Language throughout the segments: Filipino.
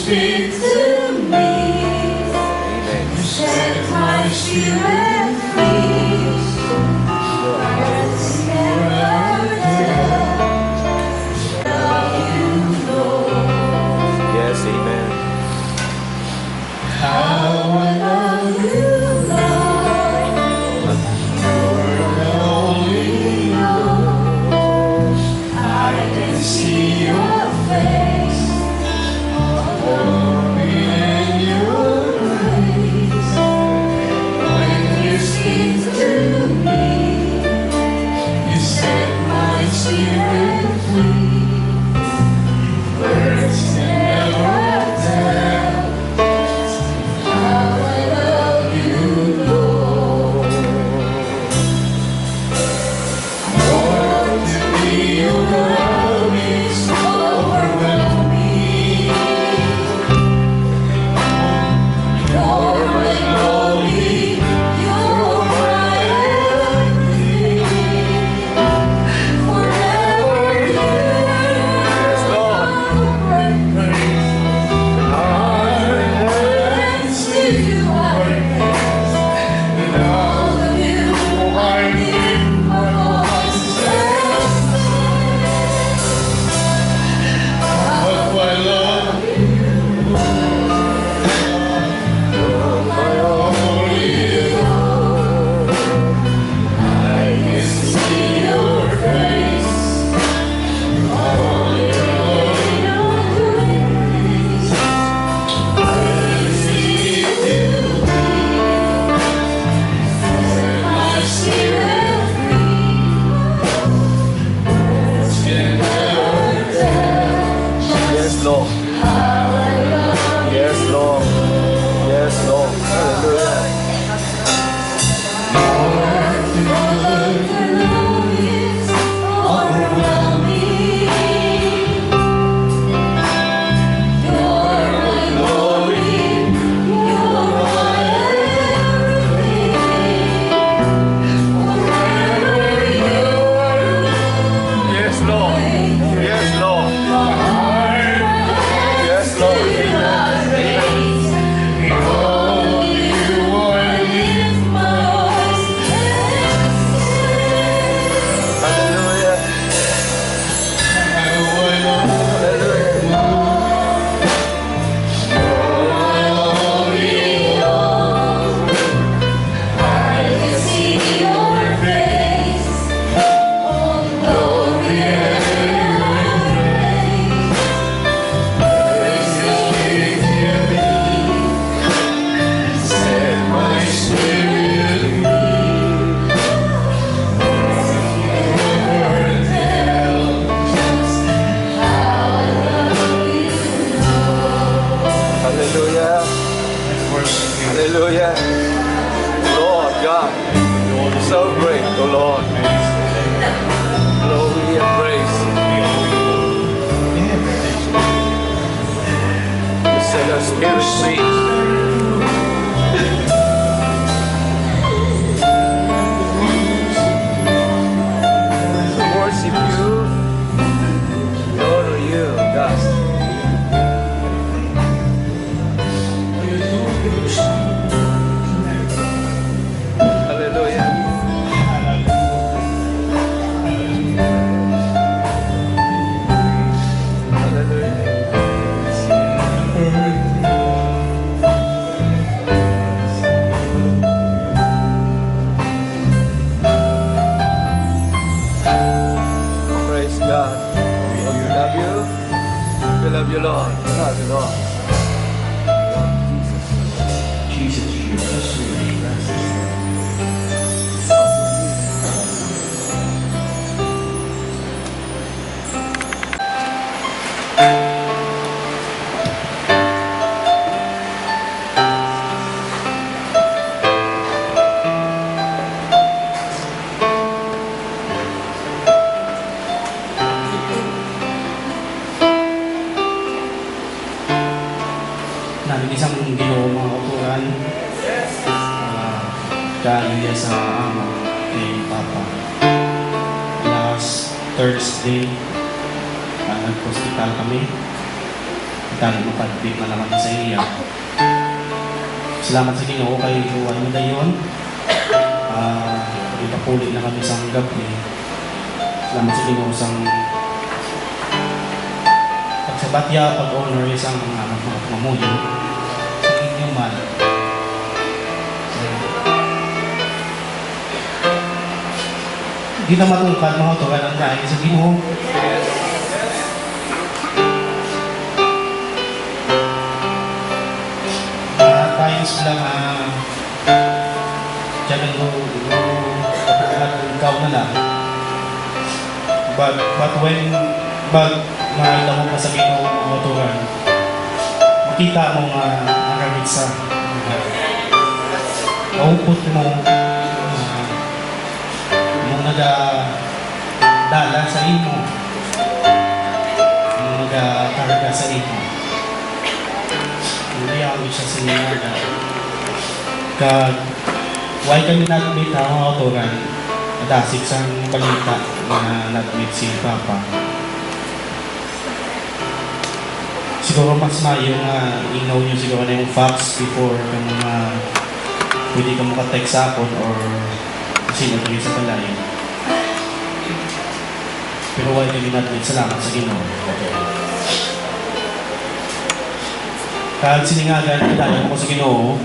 speak to me. You set my spirit free. Words never tell how you know. Yes, amen. How I love you, Lord. You're the only knows. I can see your face. Glory in your grace. When you speak to me, you set my spirit free. Words can never tell how I love you, Lord. I want to be your love is overwhelming. You're my glory, you're my everything. Forever you praise. To you I praise. In all of you I lift my voice and how I love you, my only Lord. I can see your face. All your grace. Speak to me. Set my spirit free. Words can never tell Yes, Lord. how I love Yes, Lord. Yes, Lord. Hallelujah. Yes, Lord. Yes, Lord. Yes, Lord. Hallelujah. Hallelujah. Hallelujah. Hallelujah. Lord God, you're so great, oh Lord. Glory and praise. You set our spirit free. We worship you. We honor you, God. Hallelujah. Praise God. We love you. We love you, Lord. We love you, Lord. Jesus, you're so sweet. Namin isang Ginoo mga kauturan. Galing niya sa ama kay Papa. Last Thursday, nag-hospital kami. Tali mapadpit na naman sa iya. Salamat sa Ginoo kay Juan mo dayon. Ipapuli na kami sa gabi. Salamat sa Ginoo sang pagsabatya, pag-honor isang mga mamuyo sa inyong man. Di na matungkad mga tuwan ang dahil sa Ginoo. Times lang dyan ang ikaw na lang. But when makita mo pa sa Ginoo mga tuwan, makita mo nga nakamit sa maupot mo yung nagadala sa imo, yung nagakarga sa imo. Hindi ako siya sininaga. Why kami nag-meet ang mga autoran? Nadasig sa balita na nag-meet si Papa. Siguro mas mayo nga inaw nyo siguro na yung facts before ka mga pwede ka makatext sa akin or sino tuloy sa balay. Pero why kami nag-meet? Salamat sa Ginoo. Kahit siningagan, dahil ako sa Ginoo,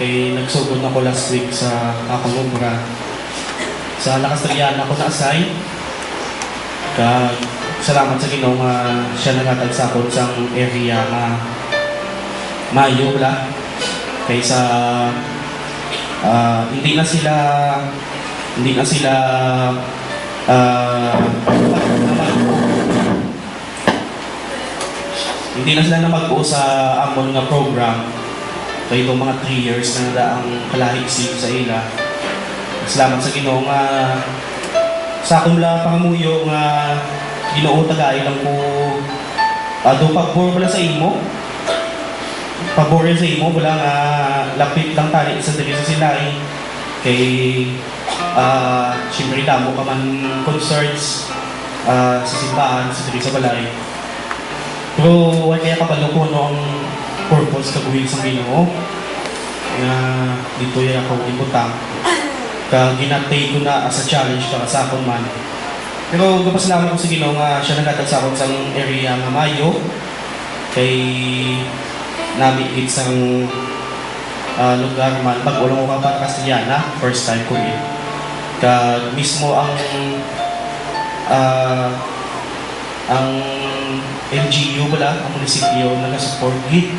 kay nagsugod ako last week sa akong obra. Sa Lakastrian ako na-assign. Salamat sa Ginoo nga siya nangatag sa akon sa area na mayo wala. Kaysa hindi na sila hindi na sila na mag-o sa amon nga program kay itong mga 3 years na nadaang kalahigsig sa ila. Salamat sa Ginoo nga sa akong la pangamuyo nga Ginoo tagay lang ko do pagbor wala sa imo. Pagbor sa imo wala nga lapit lang tali sa diri sa silay kay siyempre damo ka man concerns sa simbahan sa diri sa balay. Pero wala kaya kabalo ko ano ang purpose kaguhin sa Ginoo na dito yung ako ibutang ginatay ko na as a challenge para sa akong man. Pero gapasalamat ko sa Ginoo nga siya nagatag sa akong sa area nga mayo kay nami isang lugar man pag ulang ko pa Castellana first time ko yun mismo ang LGU wala, ang munisipyo nag-support git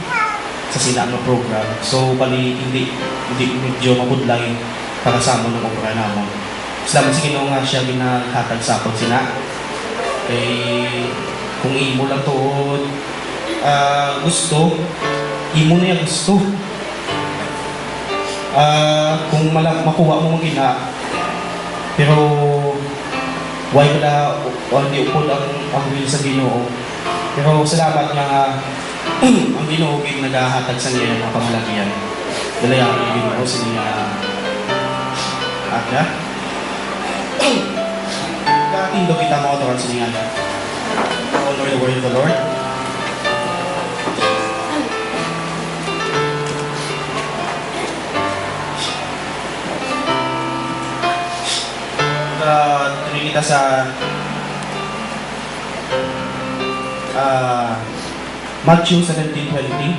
sa sila ang program. So, bali, hindi medyo mabudlay para sa amon ng opera namon. Salamat sa Ginoo nga siya ginakatag sa akon sina. Kay, kung imo lang tuod, gusto, imo na yung gusto. Kung makuha mo magina, pero why wala hindi upod ang will sa Ginoo. Pero salamat nga ang Ginoo gid nagahatag sa niya ang pamalagian. Dalayang ang Ginoo sa niya aga. Katindo kita mo ito sa niya. Honor the word of the Lord. Tuloy kita sa Matthew 17:20.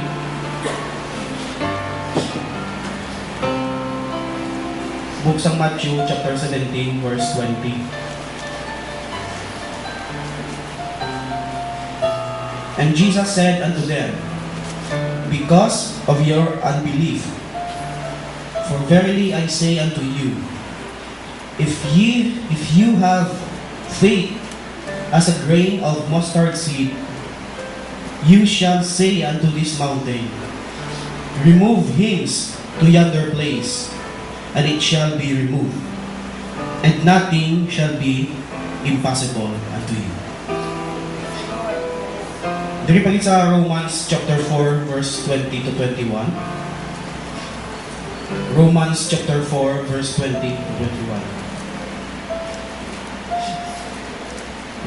Buksang Matthew chapter 17 verse 20. And Jesus said unto them, because of your unbelief, for verily I say unto you, if you have faith as a grain of mustard seed, you shall say unto this mountain, remove hence to yonder place, and it shall be removed, and nothing shall be impossible unto you. Diri palit sa Romans chapter 4 verse 20 to 21. Romans chapter 4 verse 20 to 21.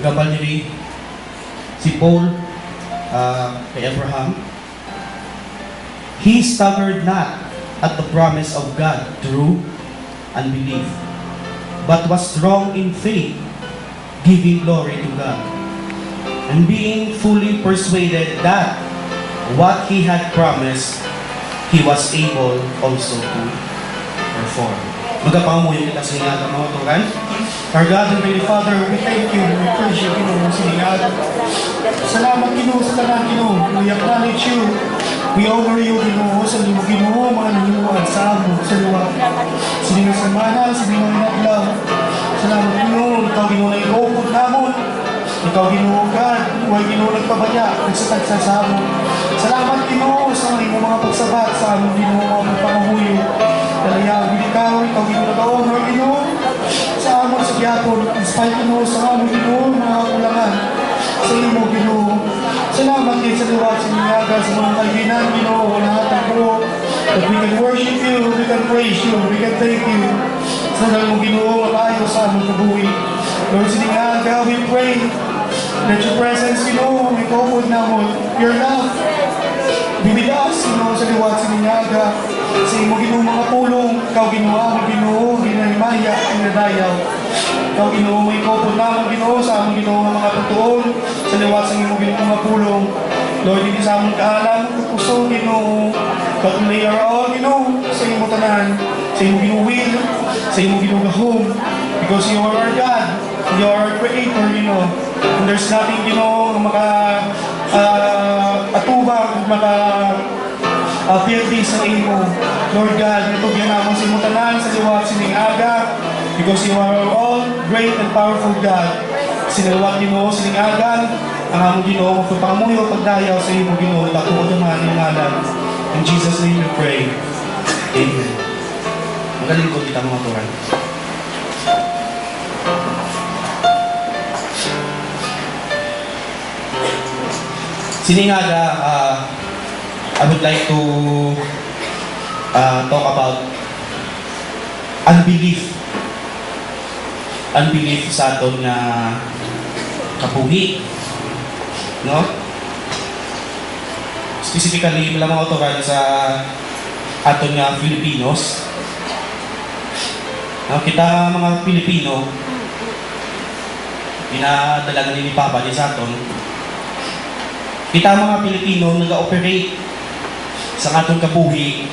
Gabal diri si Paul kay Abraham, he staggered not at the promise of God through unbelief, but was strong in faith, giving glory to God, and being fully persuaded that what he had promised, he was able also to perform. Magapangamuyo kita sa inyo mga turan. Our God and Holy Father, we thank you, we praise you, Ginoo, sa inyo. Salamat, Ginoo, sa tanan, Ginoo. We acknowledge you. We honor you, Ginoo, sa limo, Ginoo, mga nanimuan sa amo, sa luwa. Sa limo samana, sa limo inaglaw. Salamat, Ginoo, ikaw, Ginoo, na iropod namon. Ikaw, Ginoo, God, huwag Ginoo nagpabaya, nagsatagsa sa amo. Salamat, Ginoo, sa limo mga pagsabat, sa among Ginoo, mga pangahuyo. Dalayaw, ikaw, Ginoo, nag-honor, Ginoo, sa amon sa gyapon, in spite, Ginoo, sa amon, Ginoo, mga kulangan. Sa imo, Ginoo. Salamat din sa liwat sa Niaga, sa mga kaibigan, Ginoo, lahat ang buo. That we can worship you, we can praise you, we can thank you. Sa dalawang Ginoo, malayo sa among kabuhi. Lord, sa Niaga, we pray that your presence, Ginoo, may kapod namon, your love, be with us, Ginoo, sa liwat sa Niaga. Sa imo, Ginoo, mga pulong, ikaw, Ginoo, among Ginoo, ginahimaya, ginadayaw. Ikaw, Ginoo, may kapod namon, Ginoo, sa among Ginoo, mga tutuon, sa liwat sa imo, Ginoo, mga pulong. Lord, hindi sa among kaalam, puso, Ginoo, but we are all, Ginoo, sa imo tanan, sa imo Ginoo will, sa imo Ginoo gahom, because you are our God, you are our Creator, Ginoo. And there's nothing, Ginoo, atubang, pildi sa imo. Lord God, natugyan naman sa imo tanan, sa liwat sining aga, because you are all great and powerful God. Sinaliwat, Ginoo, sining aga, ang among Ginoo, magpapangamuyo, pagdayaw sa imo, Ginoo, dako o dumaan yung ngalan. In Jesus' name we pray. Amen. Magaling ko kita mga turan. Siningaga, I would like to talk about unbelief. Unbelief sa aton nga kapuhi. No? Specifically, mga autoran sa aton nga Filipinos. No? Kita mga Pilipino, pinadalagan ni Papa ni sa aton. Kita mga Pilipino nag-operate sa atong kabuhi,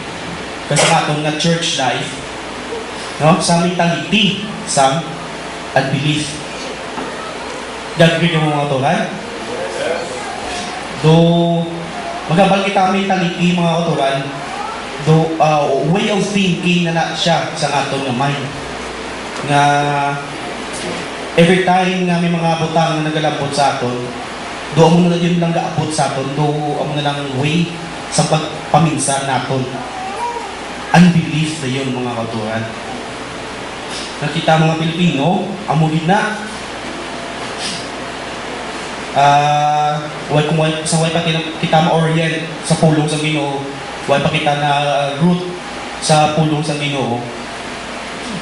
sa atong nga church life, no? Sa mentality, sa unbelief. Gagawin yung mga autoran. Do magabal kita mentality mga autoran, do way of thinking na siya sa atong nga mind. Nga every time nga may mga butang na nagalabot sa aton, do amo na yun lang gaabot sa aton, do amo na lang way sa pagpaminsa naton. Unbelief na yun mga kauturan. Nakita mga Pilipino, amo gina sa way pa kita ma-orient sa pulong sa Ginoo, way pa kita na root sa pulong sa Ginoo.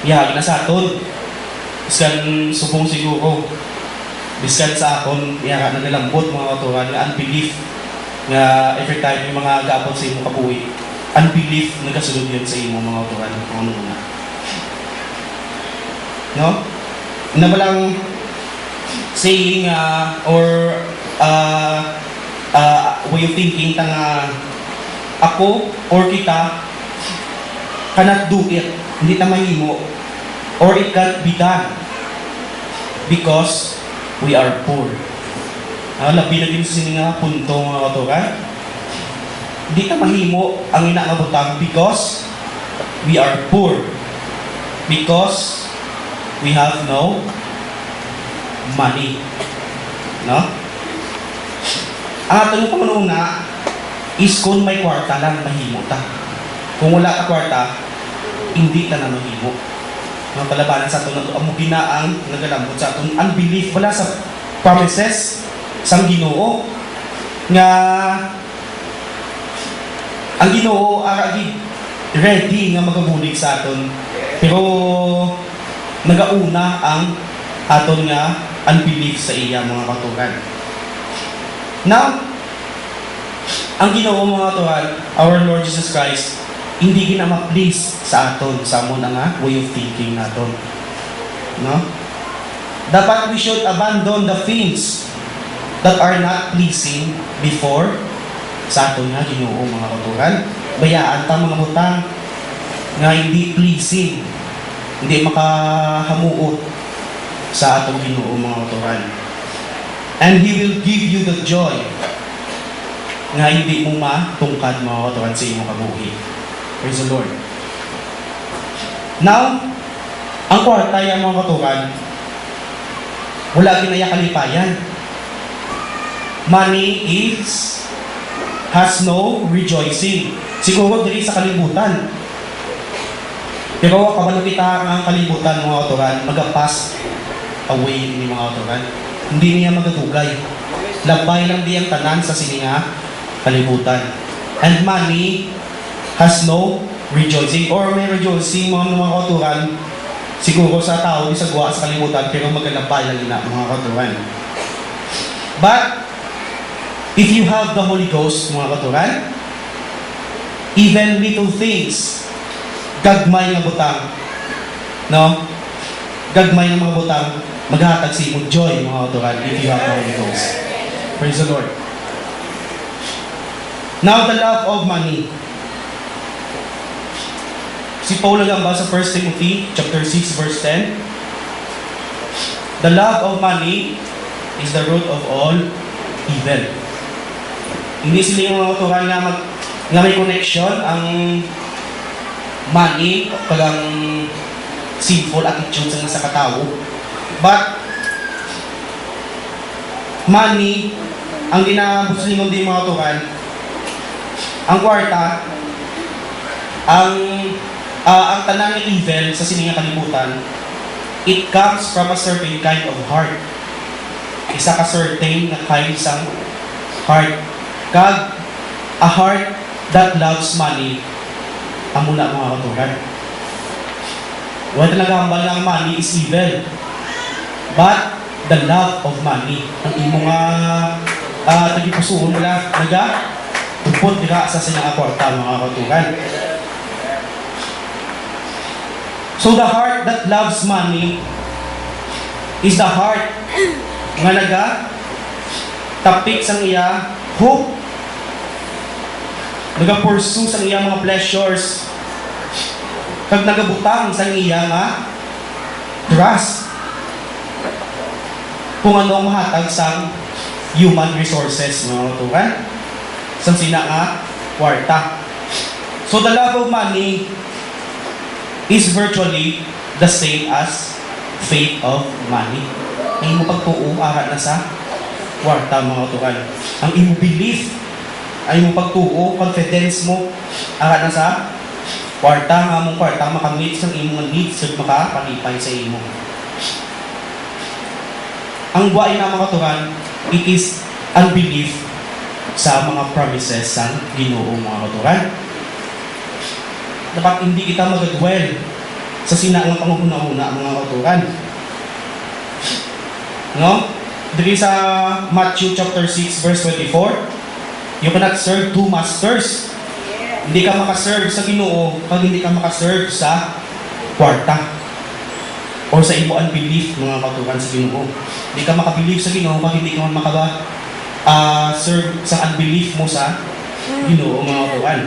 Yagi na sa aton. Iskan subong siguro. Biskan sa akon, yaka nagalambot mga kauturan nga unbelief nga every time yung mga gaapon sa imong kabuhi, unbelief nagasulod yun sa imong mga kauturan. Ano na? No? Nabalang saying or way of thinking nga ako or kita cannot do it, hindi ta mahimo, or it can't be done because we are poor. Labi na din sa nga punto mga kauturan. Hindi ta mahimo ang inaabutang because we are poor, because we have no money. No? Ang atong pamanuna is kung may kwarta lang, mahimo ta. Kung wala ka kwarta, hindi ta na mahimo. Mga palabanan sa aton, ang ginaang nagalambot sa aton, unbelief wala sa promises sang Ginoo nga ang Ginoo aragi ready nga magabulig sa aton, pero nagauna ang aton nga unbelief sa iya mga kauturan. Now, ang Ginoo mga tuhan, our Lord Jesus Christ, hindi ginama-please sa aton, sa mo na nga way of thinking naton. No? Dapat we should abandon the things that are not pleasing before sa aton nga Ginoo mga katuhan. Bayaan ta mga butang nga hindi pleasing, hindi makahamuot sa atong Ginoo mga katuhan. And He will give you the joy nga hindi mo matungkad mga katuhan sa imong kabuhi. Praise the Lord. Now, ang kwarta yan mga katuhan, wala ginaya kalipayan. Money has no rejoicing. Siguro diri sa kalibutan. Pero kapag nakita ang kalibutan mga katuhan, mag-pass away ni mga katuhan. Hindi niya magadugay. Labay lang di ang tanan sa sininga kalibutan. And money has no rejoicing. Or may rejoicing mga katuhan, siguro sa tao, sa guwa sa kalibutan, pero magalabay lang ina mga katuhan. But, if you have the Holy Ghost, mga katuhan, even little things, gagmay nga butang, no? Gagmay nga mga butang, maghatag sa imong joy, mga katuhan, if you have the Holy Ghost. Praise the Lord. Now, the love of money. Si Paul nagamba sa 1 Timothy chapter 6 verse 10. The love of money is the root of all evil. Hindi sila yung mga katuhan nga may connection ang money kagang sinful attitude sa katao. But money ang ginabuslingon din mga katuhan, ang kwarta, ang tanan ng evil sa sininga kalibutan, it comes from a certain kind of heart. Isa ka certain na kind sang heart. Kag a heart that loves money, amo na mga katuhan. Wala talaga ang balang money is evil. But the love of money, ang imo nga tagipusuhon nila, tupod dira sa sininga kwarta mga katuhan. So the heart that loves money is the heart nga tapik sang iya hope, pursue sang iya mga pleasures, kag nagabutang sang iya nga trust kung ano ang mahatag sang human resources mga katuhan, sang sina nga kwarta. So the love of money is virtually the same as faith of money. Ang imo pagtuo ara na sa kwarta mga katuhan. Ang imo belief, ang imo pagtuo, confidence mo ara na sa kwarta, nga among kwarta makamit sa imong needs ug makapalipay sa imo. Ang buhay na mga katuhan, it is unbelief sa mga promises sa Ginoo mga katuhan. Dapat hindi kita mag-dwell sa sinaang panguhuna-una mga katuhan. No? Diri sa Matthew chapter 6 verse 24, you cannot serve two masters. Hindi ka makaserve sa Ginoo pag hindi ka makaserve sa kwarta or sa imo unbelief mga katuhan sa Ginoo. Hindi ka makabelieve sa Ginoo pag hindi ka serve sa unbelief mo sa Ginoo mga katuhan.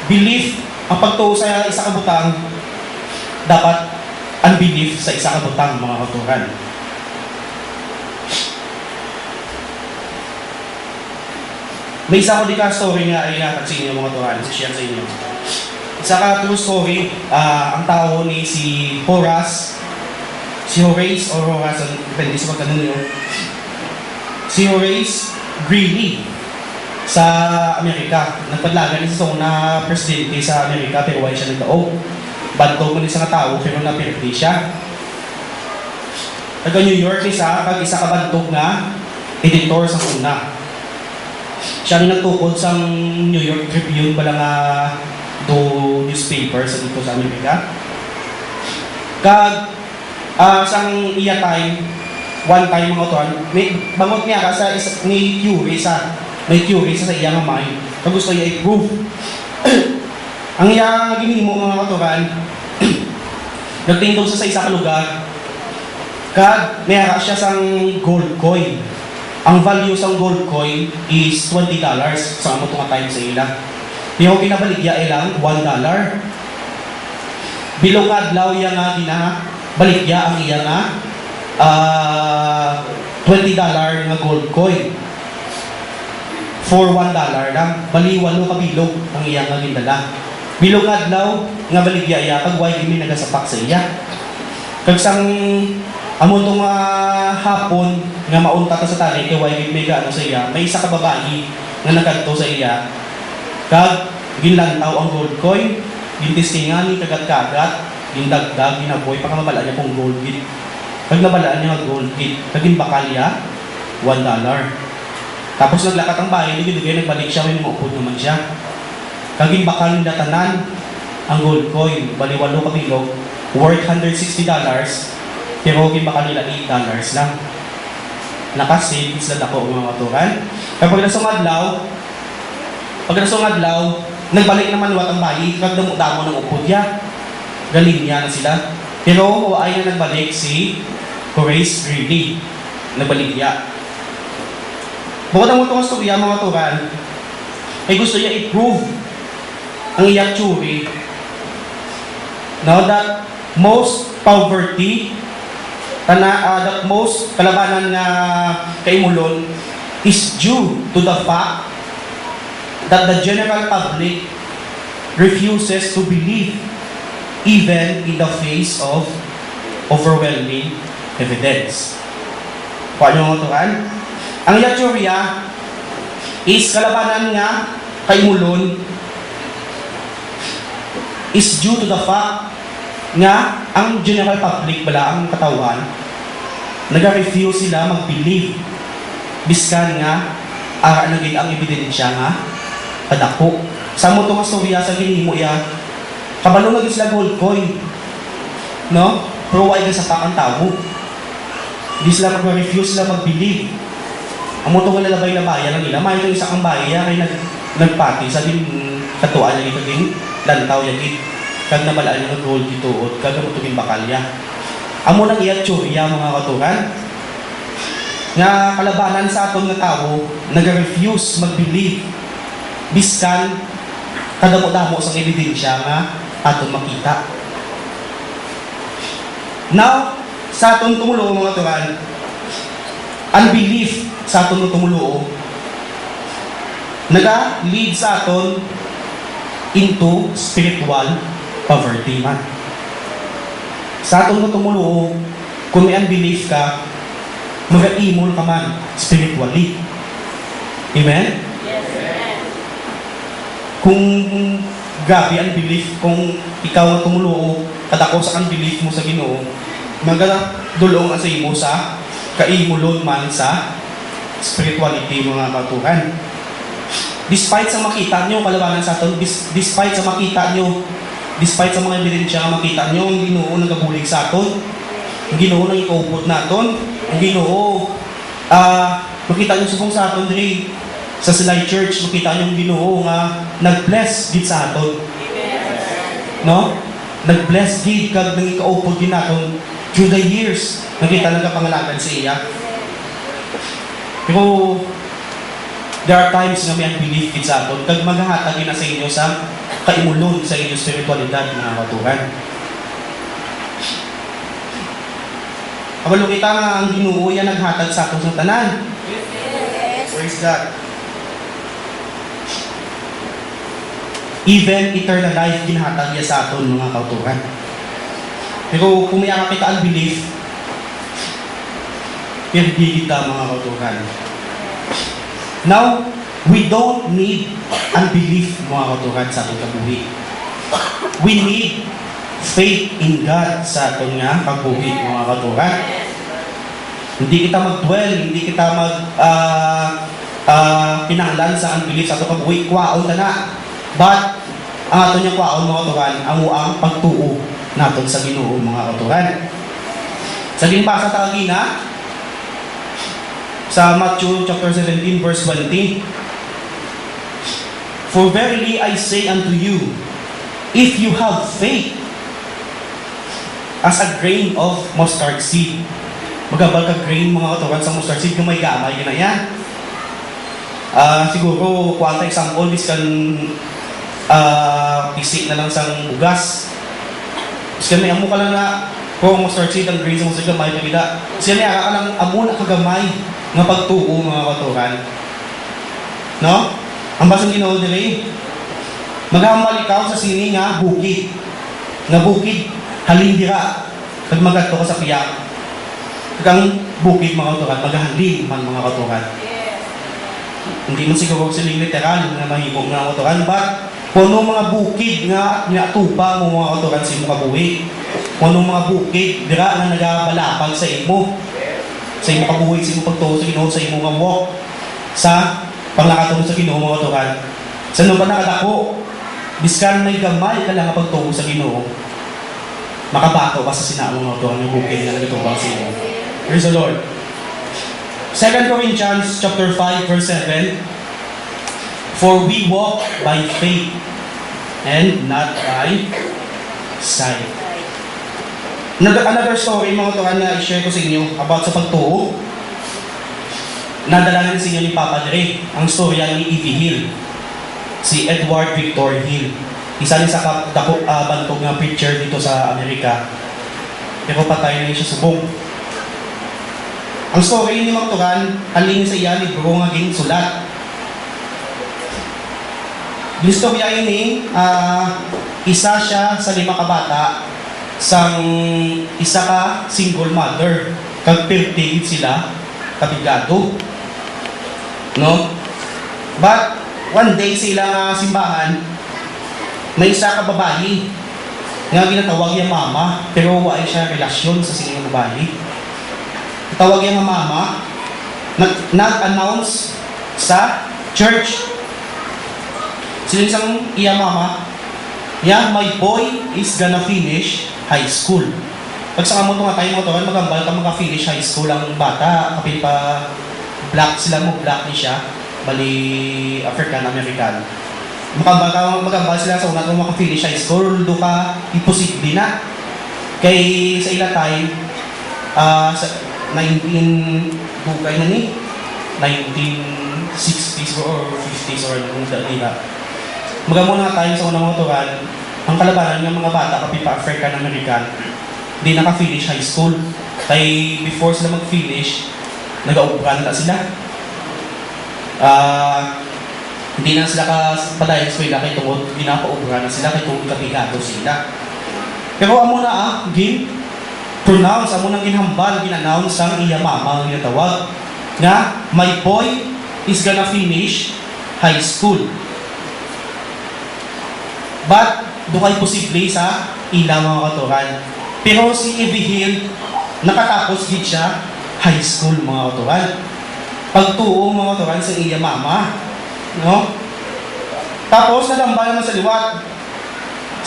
Belief, ang pagtuo sa isa ka butang, dapat unbelief sa isa ka butang mga katuhan. May isa ko di ka story nga ay nakatag sa inyo mga katuhan, share sa inyo. Isa ka true story, ang tao ni si Horace o Horace, depende sa pagtanong nyo. Si Horace Greeley sa Amerika. Nagpadlagan isa sa una presidente sa Amerika pero wala siya nagdaog. Bantog man isang tao pero napirti siya. Taga New York isa, kag isa ka bantog nga editor sa una. Siya rin nagtukod sa New York Tribune pala nga do newspaper sa dito sa Amerika. Kag sang iya time one time mga kautuhan, may bangot niya ka sa may theory sa iya nga mind. Kung gusto niya i-prove. Ang iya ginhimo mga kautuhan, nagtindog sa isa ka lugar, kag mayara siya sang gold coin. Ang value sa gold coin is $20 sa amo nga time sa ila. Pero kinabaligya ilang $1. Bilong adlaw iya nga baligya ang iya nga $20 nga gold coin. For $1 lang, bali 8 ka bilog ang iya nga gindala. Bilong adlaw nga baligya iya kag way gimi nagasapak sa iya. Kag sang amo tong hapon nga maunta ta sa tali kay way gimi ga sa iya, may isa ka babae nga nagadto sa iya. Kag ginlantaw ang gold coin, gintistingan ni kagat-kagat, gindagdag, ginaboy pa kamabala niya kung gold git. Kag nabalaan niya ang gold git, kag ginbakal niya $1. Tapos naglakat ang bahay, digay nagbalik siya, may maupod naman siya. Kag ginbakal nila tanan ang gold coin, bali 8 ka bilog, worth $160, pero ginbakal nila $8 lang. Nakasave sila dako mga kautuhan. Kapag nasong adlaw, nagbalik naman wat ang bayi, kag damo ng upod niya. Galing niya na sila. Pero ay na nagbalik si Horace Greeley. Nagbalik niya. Bukod ang itong storya mga kautuhan, ay gusto niya i-prove ang iyang theory. Now that most poverty, that most kalabanan nga kaimulon is due to the fact that the general public refuses to believe even in the face of overwhelming evidence. Paano mga tuhan? Ang teorya is kalabanan nga kaimulon is due to the fact nga ang general public bala ang katawan nag-refuse sila mag-believe biskan nga naging ang ebidensya nga kadako. Sa mo to nga storya sa ginhimo iya kabalo na sila gold coin, no? Pero why sa pakang tao? Di sila mag-refuse sila mag-believe. Ang mo to nga lalabay na bayan lang nila, may itong isa kang bayan kay nagpati sa din katuan niya dito din lantaw yan kag nabalaan niya ng gold dito at kag tumutugin bakalya. Amo nang iya teorya mga kautuhan nga kalabanan sa aton nga tao nag-refuse mag-believe biskan kadamo-damo sa ebidensya nga aton makita. Now, sa aton tumulo mga kautuhan, unbelief sa aton tumulo naga-lead sa aton into spiritual poverty man. Sa atong tumulo, kung may unbelief ka, mag-aimol ka man spiritually. Amen? Yes, amen. Kung gabi unbelief, kung ikaw ang tumulo, kadako sa unbelief mo sa Ginoo, magadulong sa imo sa kaimulon man sa spirituality mga kautuhan. Despite sa makita nyo, kalabanan sa aton, despite sa makita nyo, despite sa mga ebidensya nga makita nyo, ang Ginoo nagabulig sa aton, ang Ginoo nang ikaupot naton, ang Ginoo, makita nyo subong sa aton diri sa Silay Church, makita nyo ang Ginoo nga nag-bless gid sa aton. No? Nag-bless gid kag nang ikaupot din naton through the years, nakita lang kapangalagan sa iya. Pero there are times nga may unbelief gid sa aton, kag maghahatag na sa inyo sa kaimulon sa inyong spiritualidad mga kautuhan. Kabalo kita nga ang Ginoo yan naghatag sa aton sa tanan. Yes. Praise God. Even eternal life ginhatag niya sa aton mga kautuhan. Pero kung may kita unbelief, perdi kita mga kautuhan. Now, we don't need unbelief mga kautuhan sa ating kabuhi. We need faith in God sa ating nga kabuhi mga kautuhan. Hindi kita mag-dwell, hindi kita pinanglan sa unbelief sa ating kabuhi. Kwaon ka na. But, ang ato niya kwaon mga kautuhan, ang pagtuo natin sa Ginoo mga kautuhan. Sa ginbasa ta kagina, sa Matthew chapter 17 verse 20. For verily I say unto you, if you have faith as a grain of mustard seed. Magabal ka grain mga katuran sa mustard seed, yung may gamay yun na yan. Siguro, kuwanta example, bis kan pisik na lang sang bugas. Bis kan may amo ka lang na kung mustard seed, ang grain sa mustard gamay, pagkita. Siya niya ka lang amo na kagamay nga pagtuo mga katuran. No? Ang basang ginoo dili, maghamal ikaw sa sini nga bukid. Nga bukid, halindira. Kag magadto ka sa piyak. Kag bukid mga katuran, maghahalin man mga katuran. Hindi man siguro siling literal nga mahimo nga katuran, but kuno mga bukid nga niatupa mo mga katuran sa imo kabuhi. Kuno mga bukid dira nga nagabalapag sa imo. Sa imo kabuhi, sa imo pagtuo sa Ginoo, sa imo nga walk sa panglakatong sa Ginoo mga katuran. Sa nung pa nakadako, biskan may gamay ka lang nga pagtuo sa Ginoo, makabato ka sa sinaong mga katuran yung bukid na nagatubang sa imo. Praise the Lord. 2 Corinthians chapter 5 verse 7. For we walk by faith and not by sight. Another story mga katuran na i-share ko sa inyo about sa pagtuo. Nadalanan sa inyo ni Papa Dre ang storya ni E.V. Hill. Si Edward Victor Hill. Isa rin sa bantog na preacher dito sa Amerika. Pero patay na siya subong. Ang story ni Mang Turan, halin sa iya libro nga ginsulat. Istorya ini, isa siya sa 5 kabata sang isa ka single mother. Kag pertigid sila, kabigado. No? But, one day sila nga simbahan, may isa ka babae nga ginatawag yung mama, pero wala siya relasyon sa silang babae. Tawag yung mama, nag-announce sa church. Sila isang iya mama, my boy is gonna finish high school. Pag sa kamo nga tayo mga tuwan, magambal ka maka-finish high school ang bata, kapit pa black sila mo, black ni siya, bali African-American. Magambal sila sa una kung maka-finish high school, do ka imposible na. Kay sa ila time, sa 1960s or 50s or anong dila. Magamo na tayo sa unang mga turan, ang kalabanan ng mga bata kapit pa African-American, di naka-finish high school. Kaya before sila mag-finish, nag-aubran na sila. Hindi na sila kapadayon sa eskwela kay tungod, hindi na pa-aubran na sila kay tungod kabigado sila. Pero amo na pronounce, amo nang ginhambal, ginannounce ang iya mama ang ginatawag nga, my boy is gonna finish high school. But, doon posible sa ilang mga katuran. Pero si E.V. Hill, nakatapos din siya high school mga katuran. Pagtuong mga katuran sa iya mama. No? Tapos, nadamba naman sa liwat.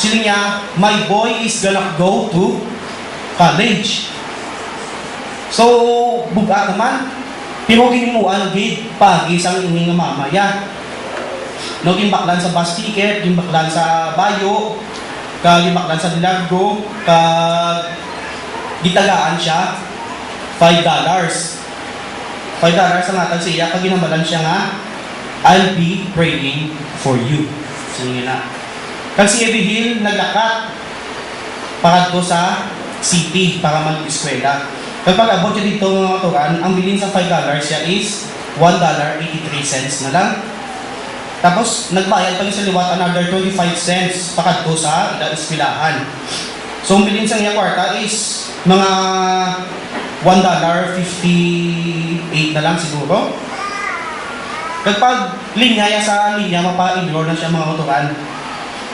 Sila niya, my boy is gonna go to college. So, buga naman. Pero ginimuan gid pagi sang ining nga mamaya. No, gimbaklan sa bus ticket, gimbaklan sa bayo, gimbaklan sa Dilargo, gitagaan siya $5. $5 ang atag siya, kag ginambalan siya nga, I'll be praying for you. Sige na. Kag si E.V. Hill naglakat para ko sa city para mag-eskwela. Kapag abot siya dito mga katuran, ang bilhin sa $5 siya is $1.83 na lang. Tapos, nagbayad pa sa liwat another 25 cents pakadto sa eskwelahan. So, ang bilhin sa niya kwarta is mga $1.58 na lang siguro. Kapag linya sa linya, mapa-enroll na siya mga katuran.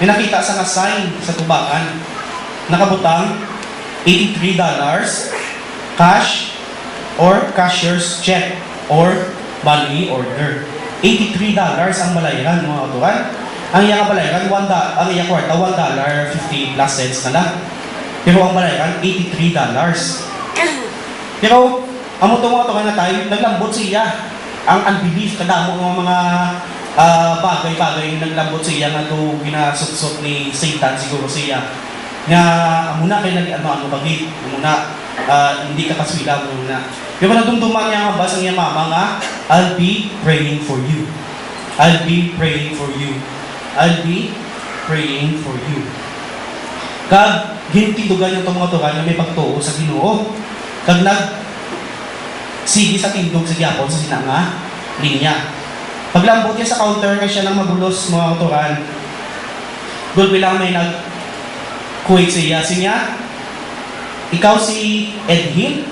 May nakita sa sign sa tubakan, nakabutang $83 cash or cashier's check or money order. $83 ang balayaran mga katuran. Ang iyang balayaran, ang iyang kwarta, $1.50 plus cents na lang. Pero ang balayaran, $83. Pero amo to mga tukan na tayo, naglambot siya. Ang unbelief, kadamo ng mga bagay-bagay naglambot siya nga to ginasutsot ni Satan siguro siya. Nga, muna kayo nag-ano bagay, muna, hindi ka kaswila muna. Yung nagdumduman niya nga bas ang iyang mama nga, I'll be praying for you. I'll be praying for you. I'll be praying for you. Kag, gintindugan yung mga tukan na may pagtuo sa Ginoo. Kag sige sa tindog sa gyapon sa sinanga linya. Paglambot niya sa counter nga siya ng magulos mga tukan. Gulpi lang may nag-quit siya. Sinya, ikaw si Ed Hill?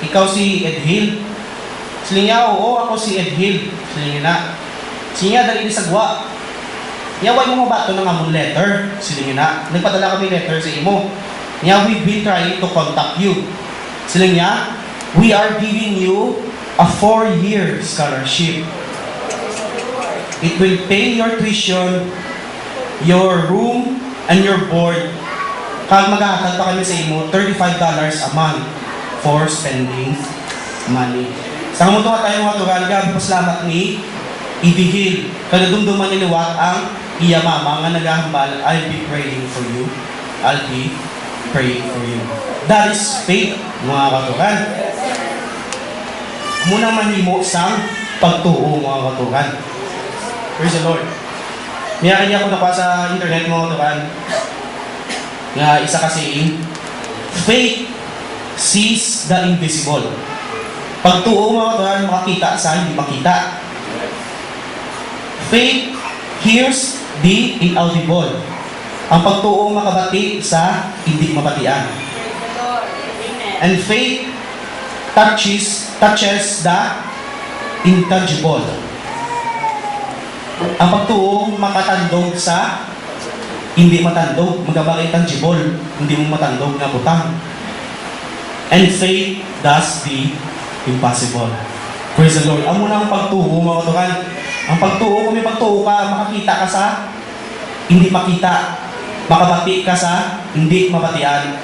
Ikaw si Ed Hill? Silinya, oo, ako si Ed Hill. Silinya na. Sinya, dali ni sagwa. Nyaway mo ba ito ng among letter? Silinya na. Nagpadala kami letter sa imo. Nya, we've been trying to contact you. Silinya, we are giving you a 4-year scholarship. It will pay your tuition, your room, and your board. Kag maghahatag pa kami sa imo, $35 a month for spending money. Sa kamuto nga tayo mga tugal, gabi pasalamat ni Ibihil. Kadadumduman ni Liwat ang iya mama nga naghahambal, I'll be praying for you. I'll be praying for you. That is faith, mga katugan. Munang manhimo sang pagtuo, mga katugan. Praise the Lord. Niyakin niya ako nakuha sa internet, mga katugan, nga isa kasi, faith sees the invisible. Pagtuo, mga katugan, makakita sa hindi makita. Faith hears the inaudible. Ang pagtuo makabati sa hindi mabatian. And faith touches the intangible. Ang pagtuo makatandog sa hindi matandog, magabang intangible, hindi mo matandog na butang. And faith does the impossible. Praise the Lord. Amo na ang pagtuo, mga katukan. Ang pagtuo, kung may pagtuo ka, makakita ka sa hindi makita. Makabati ka sa hindi mabatian.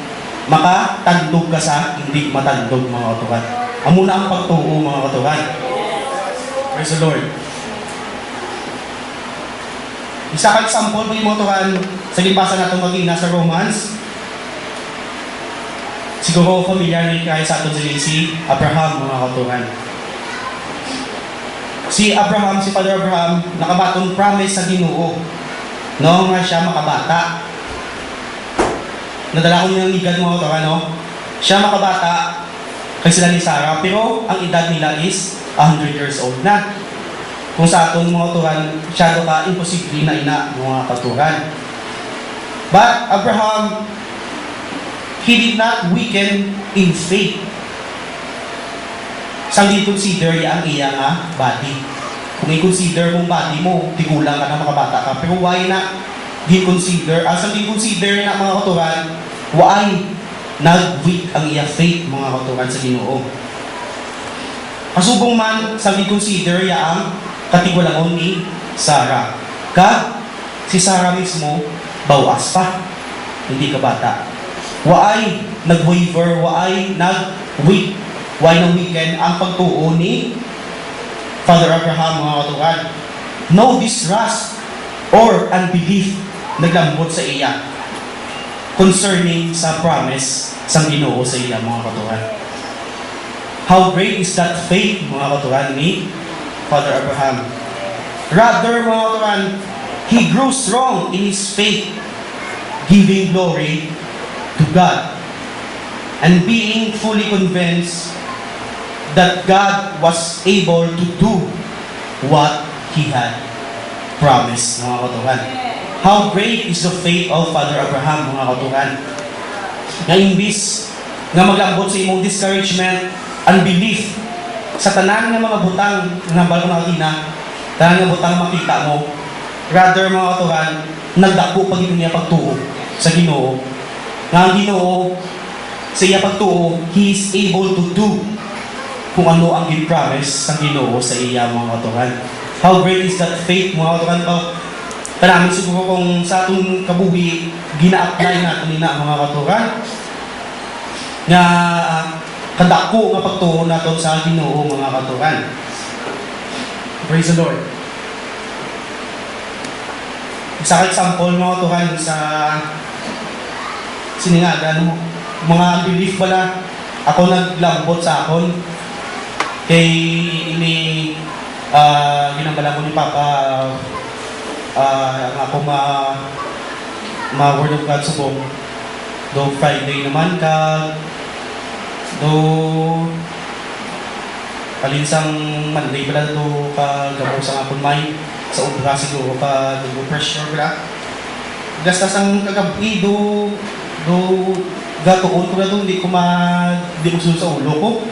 Makatandog ka sa hindi matandog, mga katukan. Amo na ang pagtuo, mga katukan. Praise the Lord. Isa kang example po yung mga katukan sa limbasa na itong maging nasa Romans. Siguro familiar rin kayo sa atin si Abraham, mga katukan. Si Abraham, si Father Abraham, nakabatong promise sa Ginoo. No, nga siya makabata. Nadala ko niyang ligad mga katukan, no? Siya makabata kay sila ni Sarah, pero ang edad nila is 100 years old na. Kung sa aton mga katukan, masyado ka imposible na ina mga katukan. But Abraham, he did not weaken in faith. Sang i-consider ang iya nga body. Kung i-consider mong body mo, tigulang ka na makabata ka. Pero why na i-consider, sang i-consider na mga katukan, why nag-weak ang iya faith, mga katukan sa Ginoo. Kasubong man, sang i-consider ang katigulangon ni Sarah. Si Sarah mismo, bawas pa. Hindi ka bata. Why nag-waver, why nag-weak, why nang-weaken ang pagtuo ni Father Abraham, mga katukan. No distrust or unbelief naglambot sa iya concerning sa promise sa Ginoo sa iya, mga katukan. How great is that faith, mga katukan, ni Father Abraham. Rather, mga katukan, he grew strong in his faith, giving glory to God and being fully convinced that God was able to do what He had promised, mga katukan. How great is the faith of Father Abraham, mga katukan. Nga imbis nga maglambot sa imong discouragement, unbelief, sa tanan nga mga butang nga balo na kina, tanan nga butang makita mo, rather, mga katukan, nagdako pag ito niya pagtuo sa Ginoo. Nga ang Ginoo, sa iya pagtuo, He is able to do kung ano ang in-promise sa Ginoo sa iya, mga katukan. How great is that faith, mga katukan. Kanamin siguro kung sa atong kabuhi, gina-apply natin na, mga katukan. Nga kadako nga pagtuo naton sa Ginoo mga katuran. Praise the Lord. Isa ka example mga katuran sa siningagan mo. Mga belief pala, ako naglambot sa akon kay ini ginambala ko ni Papa ako word of God subong do Friday naman ka do kalinsang Monday pala do ka gabo sa akong mind sa ubra siguro ka do pressure pala gastas ang kagabi do gatuon ko na doon, di ko sa ulo ko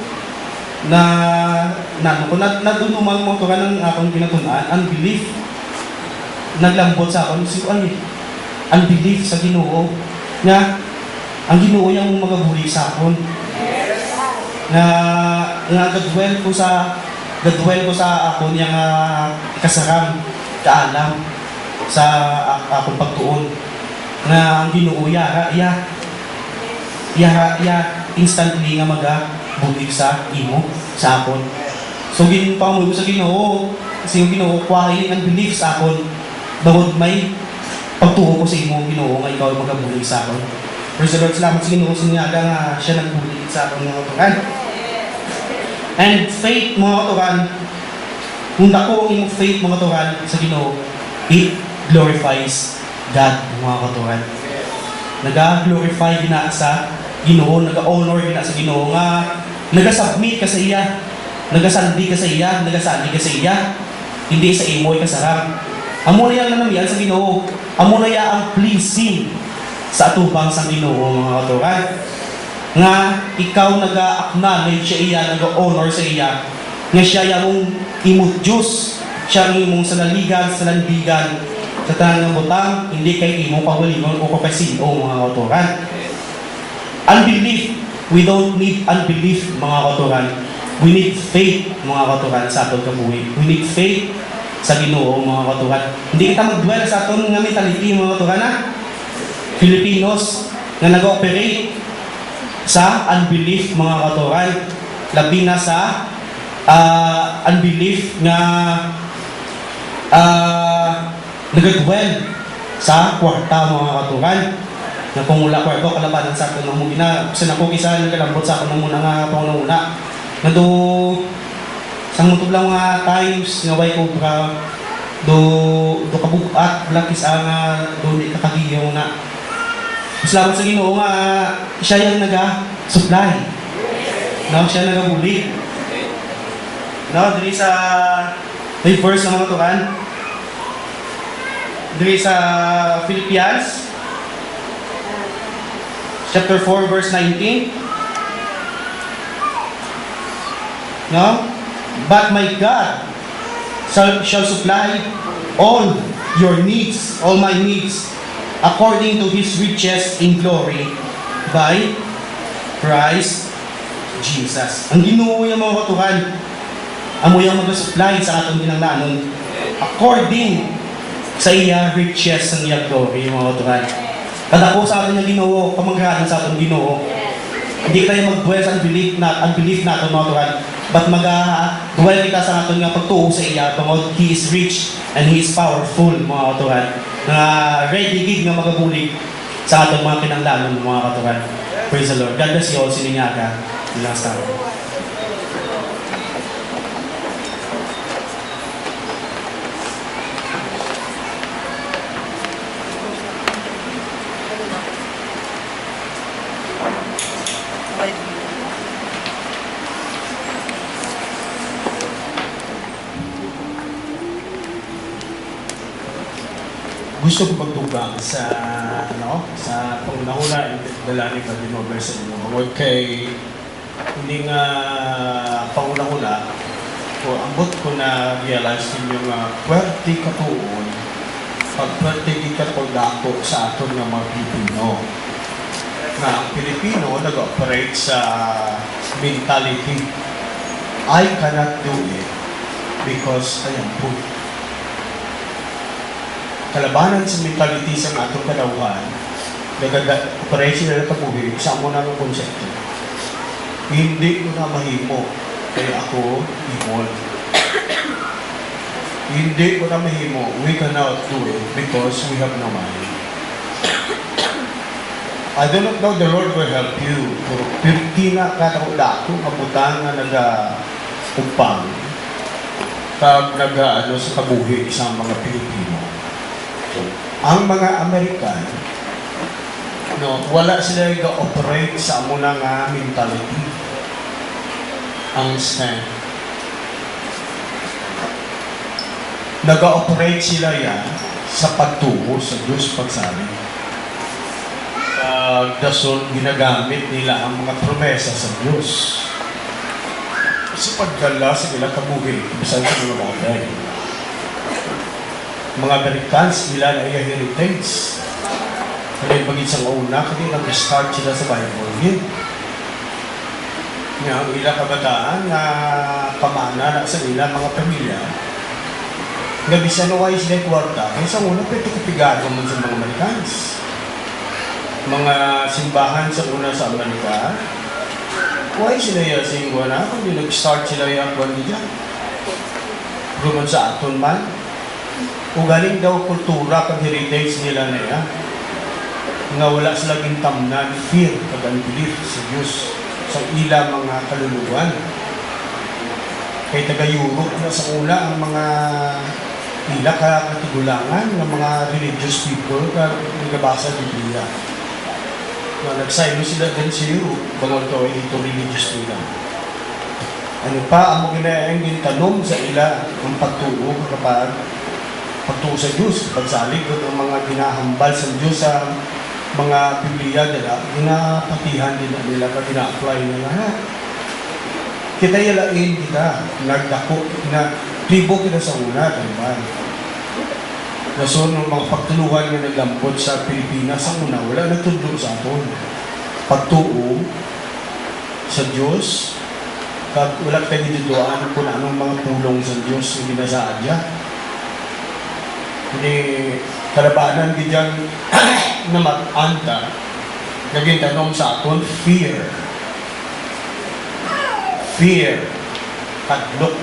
na doon umang mo ng akong ginatunan, unbelief. Naglambot sa akin, ay, unbelief sa Ginoo. Nga, ang Ginoo yung magabuli sa akin. Nga gadwell ko sa akon yung kasaram, kaalam sa akong pagtuon. Nga ang Ginoo instantly nga magabulig sa imo, sa akon. So, ginpamoy ko sa Ginoo, kasi yung Ginoo, kuhain ang belief sa akon, bawod may pagtuo ko sa imo, Ginoo, nga ikaw magabulig sa akon. Praise the Lord, salamat sa Ginoo, sinyaga nga siya nagbulig sa akon mga katuran. And faith mga katuran, kung dako ang imong faith mga katuran sa Ginoo, it glorifies God mga katuran. Naga-glorify gina sa Ginoo, naga-honor gina sa Ginoo nga naga-submit ka sa iya, nagasandi ka sa iya, nagasali ka sa iya, hindi sa imoy kasarap. Amo na yan na namiyan sa Ginoo, amo na yan ang pleasing sa atubang sa Ginoo mga katuran. Nga ikaw naga-acknowledge siya iya, naga-honor sa iya, nga siya yung imong Diyos, siya ang imong salaligan, salandigan, sa tanang butang, hindi kay imo pawalingon o kapasino mga katuran. Unbelief, we don't need unbelief mga katuran. We need faith mga katuran sa atong kabuhi. We need faith sa Ginoo mga katuran. Hindi kita mag-dwell sa atong nga mentality mga katuran ha. Filipinos nga nag-operate sa unbelief mga katuran. Labi na sa unbelief nga nagagwell sa kwarta mga katuran. Na kung wala kwarto, kalabanan sa akin ng muna. Kasi ako isa nagkalambot sa akin ng muna nga panguna. Na do, sang mutog lang nga times, nga way kubra, do kabukat, lakis nga, do di kakagiyaw na. Salamat sa Ginoo nga, siya yung naga-supply. No, siya nagabuli. No, dili sa, may verse ng mga katuran. Dili sa Philippians chapter 4 verse 19. No? But my God shall supply all your needs, all my needs, according to His riches in glory by Christ Jesus. Ang Ginoo yung mga katuhan, amo yung mag-supply sa atong ginanglanon according sa iya riches ng iya glory mga katuhan. Kadako sa atin yung Ginoo, kamanggahan sa atin Ginoo. Hindi tayo mag-dwell sa unbelief natin mga katuhan, but mag-dwell kita sa atin nga pagtuo sa iya tungod He is rich and He is powerful mga katuhan. Na ready gig nga magabulig sa ating mga kinanglanon mga katuhan. Praise the Lord. God bless you all. Sininyaga. Last time. Gusto ko magtugang sa pangunahuna dalangin na dinover sa inyo. Huwag kay hindi nga pangunahuna ko ambot ko na realize ninyo nga pwerte ka tuon pag pwerte ka ko dako sa aton nga mga Pilipino. Nga ang Pilipino nag-operate sa mentality I cannot do it because I am poor. Kalabanan sa mentality sa atong kalauhan, nag-operation na pag-uwi, sa mo na ng konsepto. Hindi ko na mahimo. Kaya ako, imol. Hindi ko na mahimo. We cannot do it because we have no money. I do not know the Lord will help you. Pero kinakatakodako, kabutan nga nag-upang. Kag nag-ano sa kabuhi sa mga Pilipino. Ang mga Amerikan, no, wala sila ga-operate sa muna nga mentality. Ang stand. Nag-operate sila yan sa pagtuo sa Diyos pagsabi. Dason, ginagamit nila ang mga promesa sa Diyos. Kasi pagdala sa nila kabuhi, bisan sa mga bagay. Mga Americans, nila na iya heritage. Kaya pag isang una, kasi nag-start sila sa Bible yun. Nga ang ilang kabataan na pamana na sa nila mga pamilya. Nga bisan na wais sila kwarta, kaya sa una, pwede kapigado man sa mga Americans. Mga simbahan sa una sa Amerika, why sila yung na? Kung nag-start sila yung buwan nila. Ruman sa aton man. Kung galing daw kultura kag heritage nila na yan, nga wala sila gintamnan, fear, kag unbelief sa Diyos, sa ila mga kaluluwan. Kay taga-Europe na sa una ang mga ila katigulangan ng mga religious people kag nagabasa ng Biblia. Nagsayo sila din sa Europe, bangod ko ay ito religious nila. Ano pa ang mga ginayang gintanom sa ila ang pagtuo kapag pagtuo sa Diyos, pagsalig ang mga ginahambal sa Diyos sa mga Biblia nila, ginapatihan nila pag gina-apply na lahat. Kita yalain kita, nagdako, tribo kita sa una, diba? Naso ng mga pagtulungan na naglampot sa Pilipinas sa una, wala nagtulong sa aton. Pagtuo sa Diyos, wala tayo dituduan kung anong mga pulong sa Diyos yung ginasaadya. Hindi kalabanan ganyan na mag-anta, naging tanong sa aton, fear. Fear. Kadlok.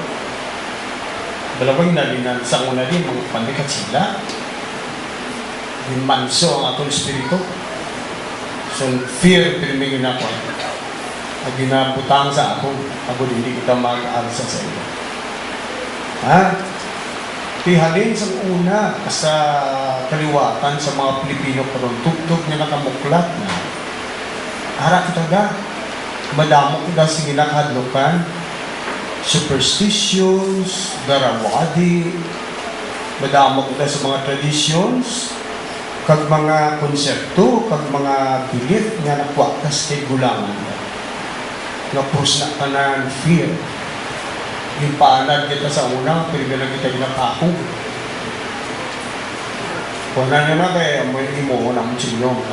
Balawang nalinan sa una din, mga pandikat sila. Yung manso ang atong espiritu. So, fear, pinimigin ako. Ang ginabutang sa ako, ako hindi kita mag-alsa sa iyo. Ha? Tihalin sa una, sa kaliwatan sa mga Pilipino karon, tugtog na nakamuklat na. Ara kita ga, madamok kita sa ginakadlokan, superstitions, garawadi, madamok na sa mga traditions, kag mga konsepto, kag mga belief nga nakwakas kay gulangan. Napus na ka ng fear. Yung paanad kita sa una, pero lang kita ginakakog. Kung na nyo na kaya, may imo na mo sinyong.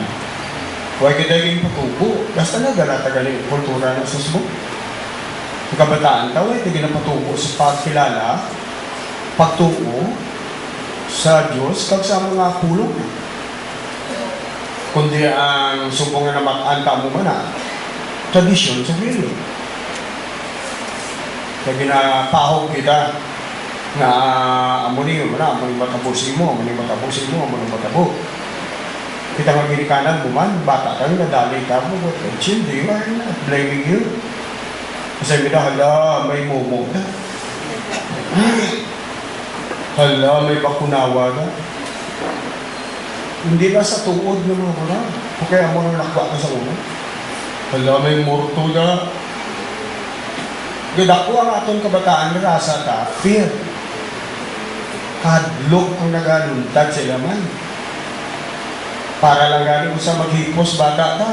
Huwag kita yung patubo. Basta na ganatagaling kultura ng susbok. Ang kabataan daw ay ginapatubo sa pagkilala, pagtuo sa Diyos, kag sa mga pulong. Kundi ang sumbungan na mag-anta mo man na, tradisyon sa Biblia. Kaya ginapahog kita na amuni mo na, amuni matabusin mo, amuni matabusin mo, amuni matabo. Kita nga ginikanan mo man, bata ka, nadali ka mo, hindi man, blaming you. Kasi kita, hala, may momo ka. Hala, may bakunawa ka. Hindi ba sa tuod ng mga kuna? O kaya mo nang nakba ka sa una? Hala, may murto ka. Ganda ko ang atong kabataan na rasa ka, fear. Kadlok ang nagaluntad sa ilaman. Para lang galing ko sa maghipos bata ka.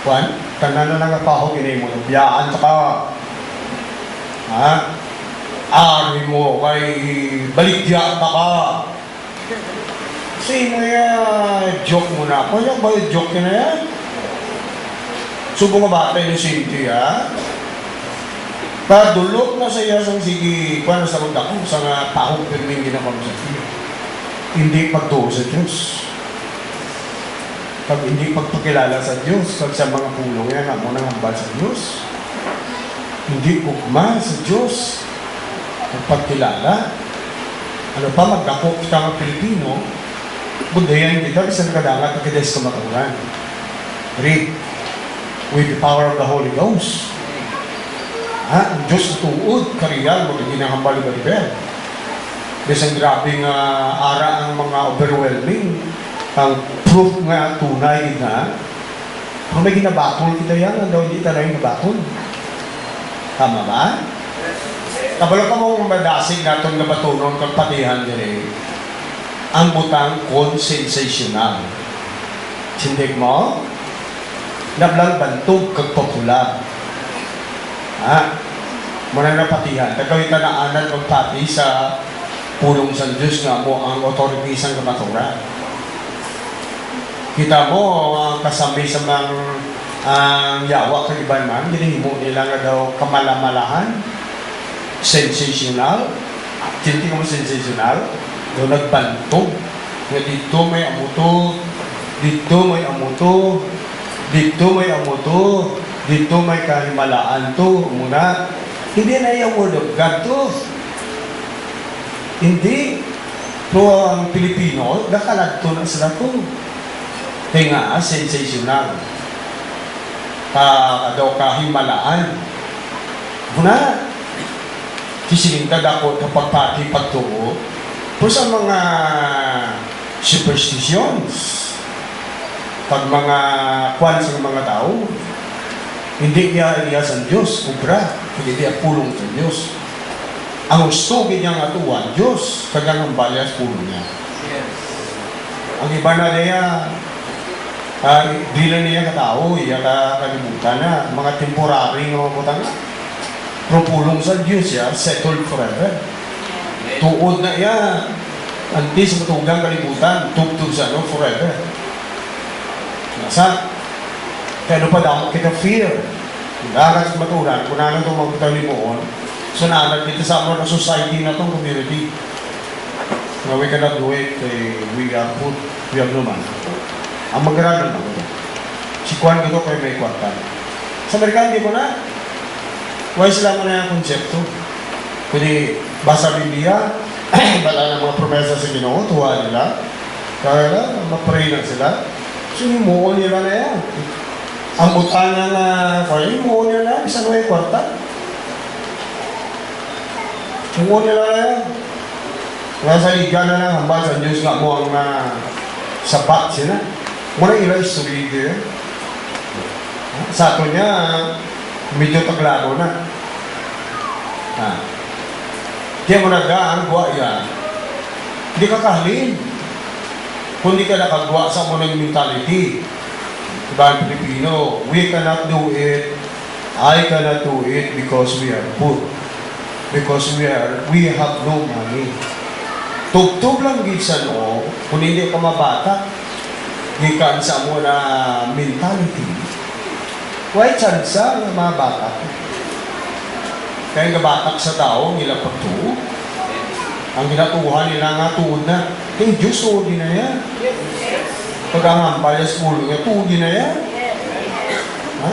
Juan, tanan na nangapahog inay mo, biyaan ka. Ha? Ari mo, kay baligya ka. Sino yan? Joke mo na. Kaya ba yung joke na yan? Subo nga bata yung Cynthia. Padulok na sa iya sang sige, kung sa kong dako, sa nga tahong pirming ginakam sa iyo. Hindi pagtuo sa Diyos. Pag hindi pagpakilala sa Diyos, pag sa mga pulong yan, mo nang hambal sa Diyos. Hindi ugma sa Diyos. Ang pagkilala. Ano pa, magdako kita ng Pilipino, budayan kita, bisa nakadangat na kides kamaturan. Read, with the power of the Holy Ghost. Ang Diyos tuod, kariyal, magiging ang hambal ng Baliber. Bisang grabing ara ang mga overwhelming, ang proof nga tunay na, kung may ginabatol kita yan, daw hindi tayo ginabatol. Tama ba? Kabalo ka mong madasig na itong nabatunon kang patihan dire, ang butang konsensasyonal. Sindig mo? Nablang bantog kag popular. Muna na patihan. Tagawin ka na anan magpati sa pulong sa Diyos nga mo ang authority sa kamaturan. Kita mo, kasami sa mga yawa kag iban man, ginihimo nila nga daw kamalamalahan, sensational, hindi mo sensational, daw nagbantog, nga dito may amuto, dito may amuto, dito may amuto, dito may kahimalaan to, muna, hindi na yung word of God to. Hindi. Pero ang Pilipino, nakalagto na sila to. Kaya nga, sensational. Daw kahimalaan. Muna, kisilingkad ako kapag pati pagtuo, pero sa mga superstitions, pag mga kwan sa mga tao, hindi niya sa Diyos, kubra, hindi niya pulong sa Diyos. Ang gusto niya nga tuwa, Diyos, kagang ang balyas pulong niya. Ang iba na niya, di na niya katao, iya kalimutan na, mga temporary nga mga na. Pero pulong sa Diyos ya, settled forever. Tuod na iya, antis matugang kalimutan, tugtog sa ano, forever. Nasa? Kaya ano pa daw, kita fear. Dagat sa maturan, kung nalang itong magputaw ni Moon, so nalang kita sa mga society na itong community. No, we cannot do it, we are put, we have no man. Ang mag-aralan ako. Si Kwan dito kayo may kwartan. Sa Amerika, hindi mo na. Why sila mo na yung konsepto? Kundi, basa Biblia, bala ng mga promesa sa Ginoo, tuwa nila. Kaya na, mapray na sila. So, himuon nila na yan. Ang butana na, kaya himuon nila na, isa na yung kwartan. Himuon nila na yan. Kaya sa liga na lang, hambal sa Diyos nga mo ang sapat sila. Muna ilang history dito. Sa ato niya, medyo taglaro na. Kaya mo nagaan, buwa yan. Hindi ka kahalin. Kung di ka nakagawa sa mo ng mentality. Diba ang Pilipino, we cannot do it, I cannot do it because we are poor. Because we have no money. Tugtog lang gid sa no, kung hindi ka mabata, gikan sa mo na mentality. Why chance na mga bata? Kaya nga batak sa tao, nila pagtuo. Ang ginatuhan nila nga tuod na, yung Diyos tuod din na yan. Pag ang hampayas ulo nga, tuod din na yan.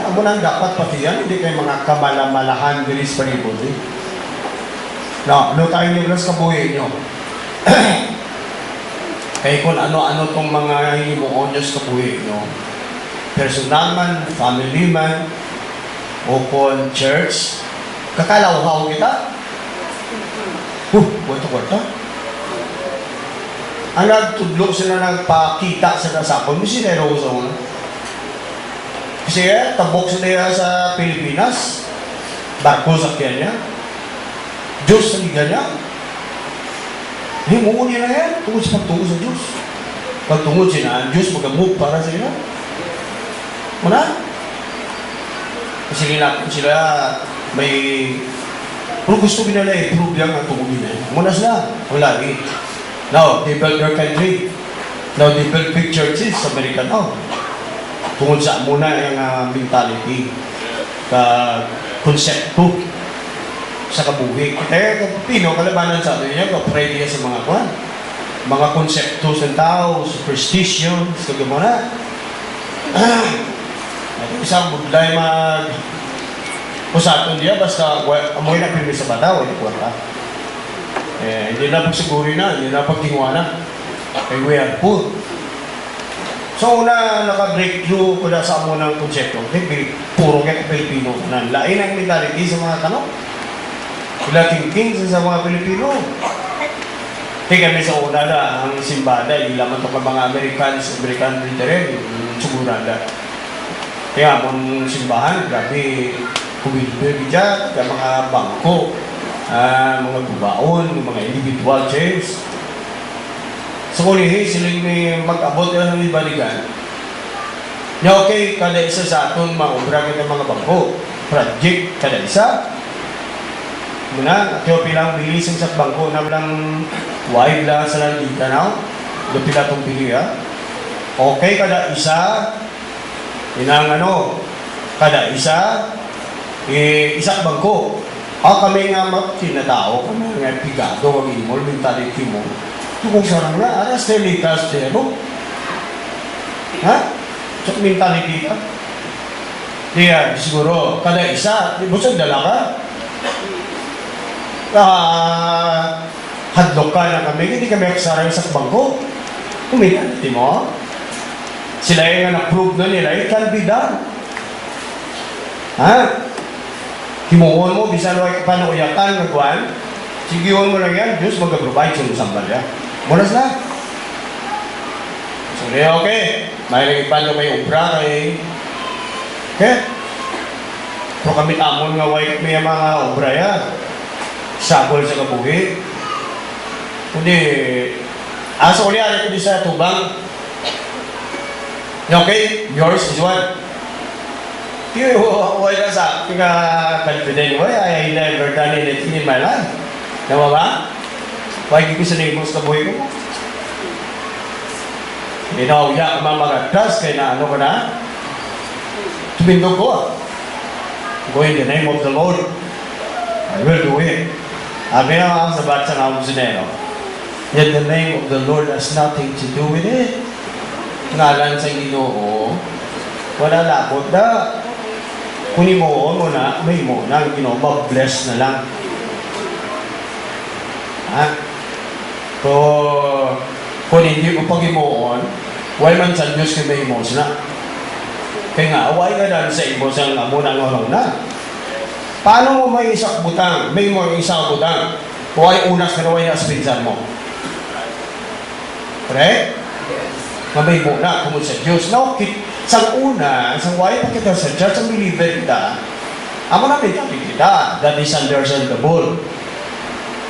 Amo nang dapat pati yan, hindi kayo mga kamalamalahan dinis palibod. No, ano tayo niyo sa kabuhay nyo? Kaya kung ano-ano tong mga hinimuon nyo sa kabuhay nyo, personal man, family man, o kung church, kakalaw-haw kita. Kwarta-kwarta. Ang nagtudlo sila nagpakita sa kasakon, may sinero sa una. Kasi tabok sila sa Pilipinas, barko sa Kenya, Diyos sa liga niya. Himuon niya na yan, tungkol sa pagtungo sa Diyos. Pagtungod siya na, Diyos magamove para sa ila. Muna? Kasi sila may kung gusto nila i-prove yan ang tungulin na. Muna sila, wala eh. Now, they built their country. Now, they built big churches sa Amerika now. Tungkol sa muna yung mentality, konsepto sa kabuhi. Kaya Pino, kalabanan sa atin niya, kapre niya sa mga kwan. Mga konsepto sa tao, superstitions, kagumana. Isang budlay usaton niya basta amoy na pinis sa bata, wala kuwata. Hindi na pagsiguri na, hindi na pagtingwa na. Kaya we are poor. So una naka-breakthrough ko na sa amo ng konsepto. Puro kaya Pilipino na lain ang mentality sa mga tanong. Sila thinking sa mga Pilipino. Kaya kami sa una na ang simbada, ilaman ito ka mga American literal, sugurada. Kaya mong simbahan, grabe, kumilbir dyan, kaya mga bangko, mga gubaon, mga individual chairs. So kung sila may mag-abot ng ibaligan, na okay, kada isa sa aton, maubra kita mga bangko, project, kada isa. Muna, at yung pilang bilisang sa bangko na walang wide lang sa langita na, yung pila itong pili, ha? Okay, kada isa, inang kada isa, isang bangko. Kami nga tinatao, kami nga pigado, kami imol, mentality mo. Ito kung sarang na, aras na litas din, ano? Ha? So, mentality ka? Diyan, siguro, kada isa, busog dala ka? Hadlok ka na kami, hindi kami aksara sa bangko. Mentality mo, sila yung na-prove na nila, it can be done. Ha? Himuhon mo, bisan mo panuyakan, nagwan, sigihon mo lang yan, Diyos mag-provide sa isang balya. Monas na. So, okay. May nag-ipan na may ubra kay... Okay? Pero kami tamon nga white may mga obra yan. Sabol sa kabuhi. Kundi, asa uli ari ko di sa tubang. Okay, yours is what? Why na sa aking confident, why I never done anything in my life. Nawa ba? Why hindi ko sa neighbors na buhay ko? Inauya ka mga kaya na ano ka na? Tumindog ko. Go in the name of the Lord. I will do it. Sabi na sa batsa ng Amusinero. Yet the name of the Lord has nothing to do with it. Ngalan sa Ginoo, wala labot na. Kung mo na, may mo na, ang Ginoo, bless na lang. Ha? So, kung hindi mo pag-imoon, why man sa Diyos kay may imos na? Kaya nga, why ka dahil sa imos ang muna ng na? Paano mo may isang butang? May mo isang butang? Huwag unas ka na huwag na mo. Correct? Mamay mo na kung sa Diyos. Now, sa una, sa why pa kita sa church, ang believer kita, amo namin kita, that is understandable.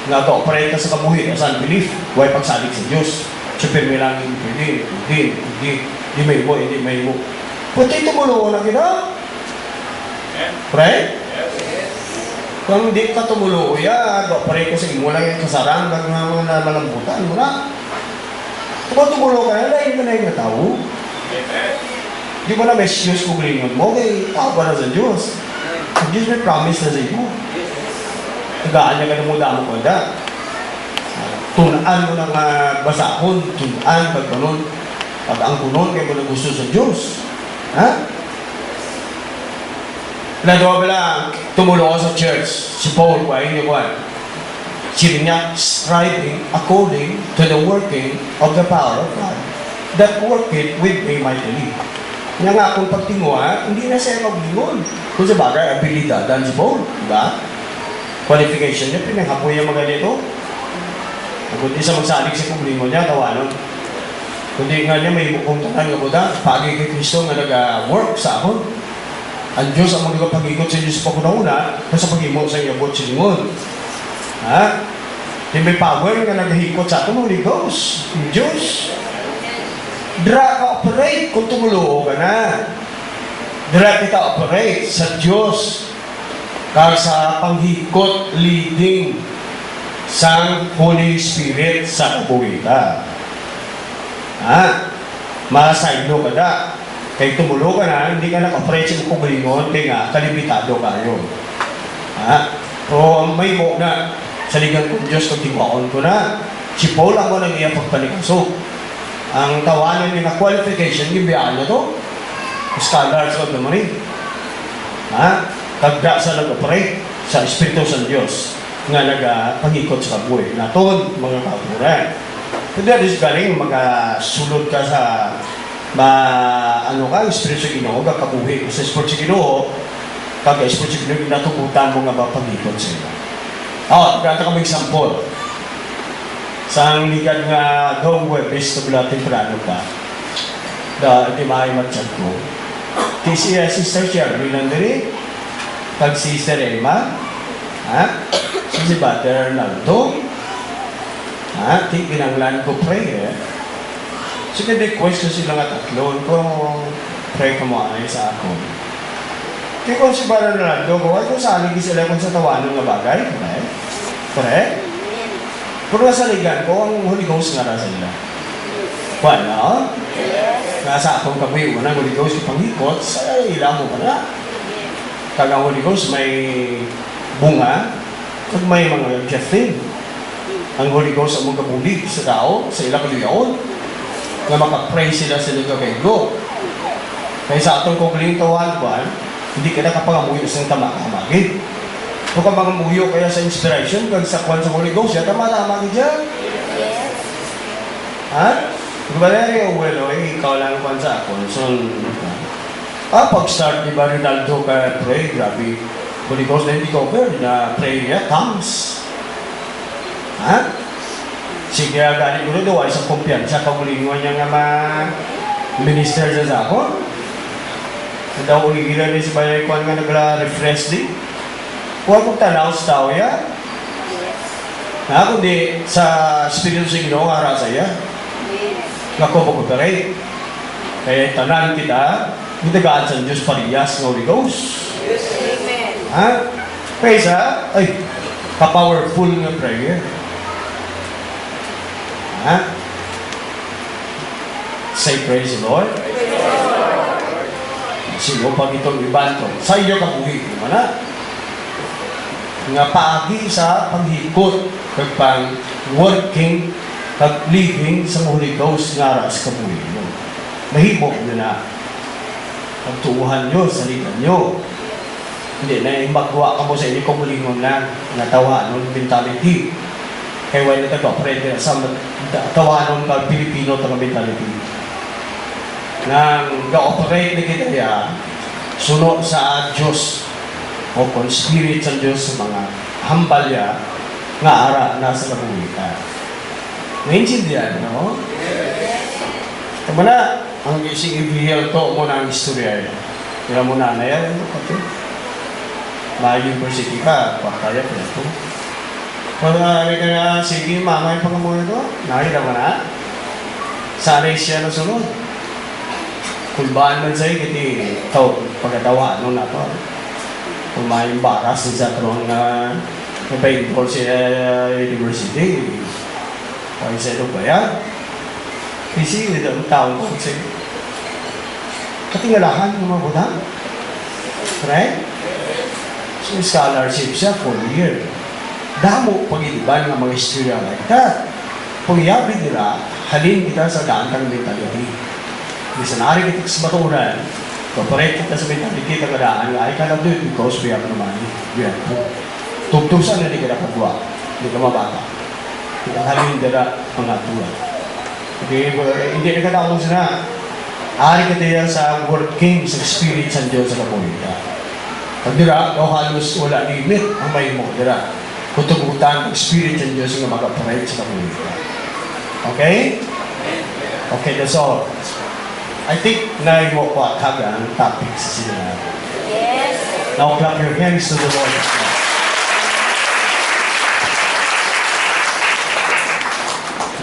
Nga to, operate ka sa kabuhi, as unbelief, why pagsalig sa Diyos. Super may lang, hindi may mo. Puti tumulungan na kita. Right? Kung hindi ka tumulungan, operate ko sa imo lang yung kasarang, na malambutan mo na. Kung tumulong ka na, lain mo na yung tao. Di mo na may Diyos kuglingon mo, kaya tao pa na sa Diyos. Ang Diyos may promise na sa iyo. Tagaan niya ka na muna mo kanda. Tunaan mo ng basahon, tunaan, pag ganun. Pag ang kunon, kaya mo na gusto sa Diyos. Ha? Nagawa ba lang, tumulong ako sa church. Si Paul, kaya hindi ko Sino niya, striving according to the working of the power of God that worketh with me mightily. Nga nga kung pagtingwa, hindi na siya maglingon. Kung sa bagay, abilidad dan si Paul. Diba? Qualification niya, pinaghapoy niya mga ganito. Kung di sa magsalig sa kumlingon niya, tawanon. Kundi nga niya, may bukong tanang nga po da, pagi kay Kristo nga nag-work sa akon. Ang Diyos ang mga pag-ikot sa Diyos pa ko na una, kasi pag-imot sa iyabot sa lingon. Ha? Yung may power nga naghihikot sa atin, Holy Ghost, yung Diyos. Dra ka operate kung tumulo ka na. Dra kita operate sa Diyos. Kaya sa panghikot, leading sa Holy Spirit sa kabuhita. Ha? Masaylo ka na. Kaya tumulo ka na, hindi ka nag-operate sa kubulingon, kaya nga, kalibitado kayo. Ha? O may mo na, sa ligang kong Diyos, kung tiwaon ko na. Si Paul ang walang iya pagpalikasok. Ang tawanan niya na qualification, yung biyaan na to. scholars of the money. Ha? Kagda sa nag-operate sa Espiritu sa Diyos nga nagapangikot sa kabuhi. Naton, mga kauturan. Kaya is galing magasulod ka sa Espiritu sa Ginoo, kabuhi. Sa Espiritu sa Ginoo, Espiritu sa Ginoo, natubutan mo nga mapangikot sa iyo. Gata kami example. Sa ligad nga gawang webis na bila temprano pa, di maaay matsyag ko. Si Sister Sherry nandiri, pag Sister Emma, si Brother Naldo, tinanglan ko prayer. So, request ko sila nga tatlo, kung pray ka mo ay sa ako. Kaya kung si Brother Naldo, kung saan lagi sila kung sa tawanan nga bagay, correct? Pero nasa ligan ko, ang Holy Ghost nga nasa nila. Wala? Nasa akong kabuhi mo na, Holy Ghost, pangikot, sa ilang mo pa na. Kag ang Holy Ghost may bunga, kag may mga gifting. Ang Holy Ghost ang mga kabulig sa tao, sa ilang kaluyaon, nga makapray sila sa liga kay Go. Kaya sa atong kong tawan, hindi ka na kapangamuyo sa tama-kamagin. Kung ka mangamuyo kaya sa inspiration, kag sa kwan sa Holy Ghost, ya tama-kamagin dyan. Kung ba na rin, ikaw lang kwan sa ako. So, pag-start ni Rinaldo ka pray, grabe. Holy Ghost na hindi ko na pray niya, comes. Sige, galing ko rin daw, isang kumpiyansa, kamulingon niya nga ma-minister sa ako. Daw uligilan rin si Bayay Kwan nga nagla-refresh din. Huwag kong tanaw sa tao yan. Kundi sa Espiritu sa Ginoo, ara sa iya. Nga ko mag-operate. Kaya tanan kita, gitagaan sa Diyos pariyas ng Holy Ghost. Amen. Kaysa, ka-powerful nga prayer. Say praise the Lord. Sino pag itong ibanto? Sa iyo kabuhi. Mana? Nga paagi sa panghikot kag pang working kag living sa Holy Ghost nga ras kabuhi mo. Mahimo na pagtuuhan nyo sa ligan nyo. Hindi na magwa ka mo sa inyo kumulingon lang natawa ng mentality. Kaya wala na taga-operate sa tawanon ng Pilipino taga mentality. Nang ga-operate na kita niya, sunod sa Diyos o kung spirit sa Diyos sa mga hambalya nga ara nasa kabuhitan. Naintindihan, no? Tama na, ang ising ibihil to mo na ang istorya yan. Kaya mo na yan, pati. Ma-university ka, pakaya pa ito. Kung may ka na, sige, mama yung pangamuha ito, nakita mo na. Sanay siya na sunod. Kulbaan man sa'yo, kiti pagkatawa, no na to. Kung may embaras sa tron na napaintol sa university, kaya sa ito ba yan? Kasi hindi ang taong ko sa'yo. Katingalahan ng mga buta. Right? So, scholarship siya for a year. Damo pag-iliban ng mga istorya like that. Kung yabi nila, halin kita sa daantang mentality. Bisa nari kita sa baturan, corporate kita sa mentality na kadaan, I cannot do it because we have no money. We have to. Tugtusan na di ka nakagawa. Hindi ka mabata. Hindi ka halin dala mga tuwa. Hindi na kadaan sila. Ari ka diya sa working sa spirit sa Diyos sa kabuhita. Pag dira, halos wala limit ang may mo dira. Kutugutan ang spirit sa Diyos nga mag-operate sa kabuhita. Okay? Okay, that's all. I think na mo ko at ang topic sa sila. Yes. Now clap your hands to the Lord.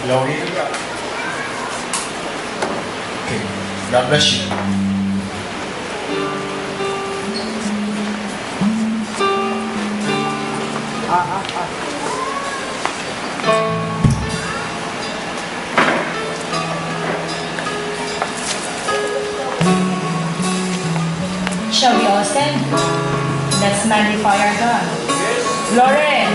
Glory to God. Okay. God bless you. Shall we all stand? Let's magnify our God. Glory!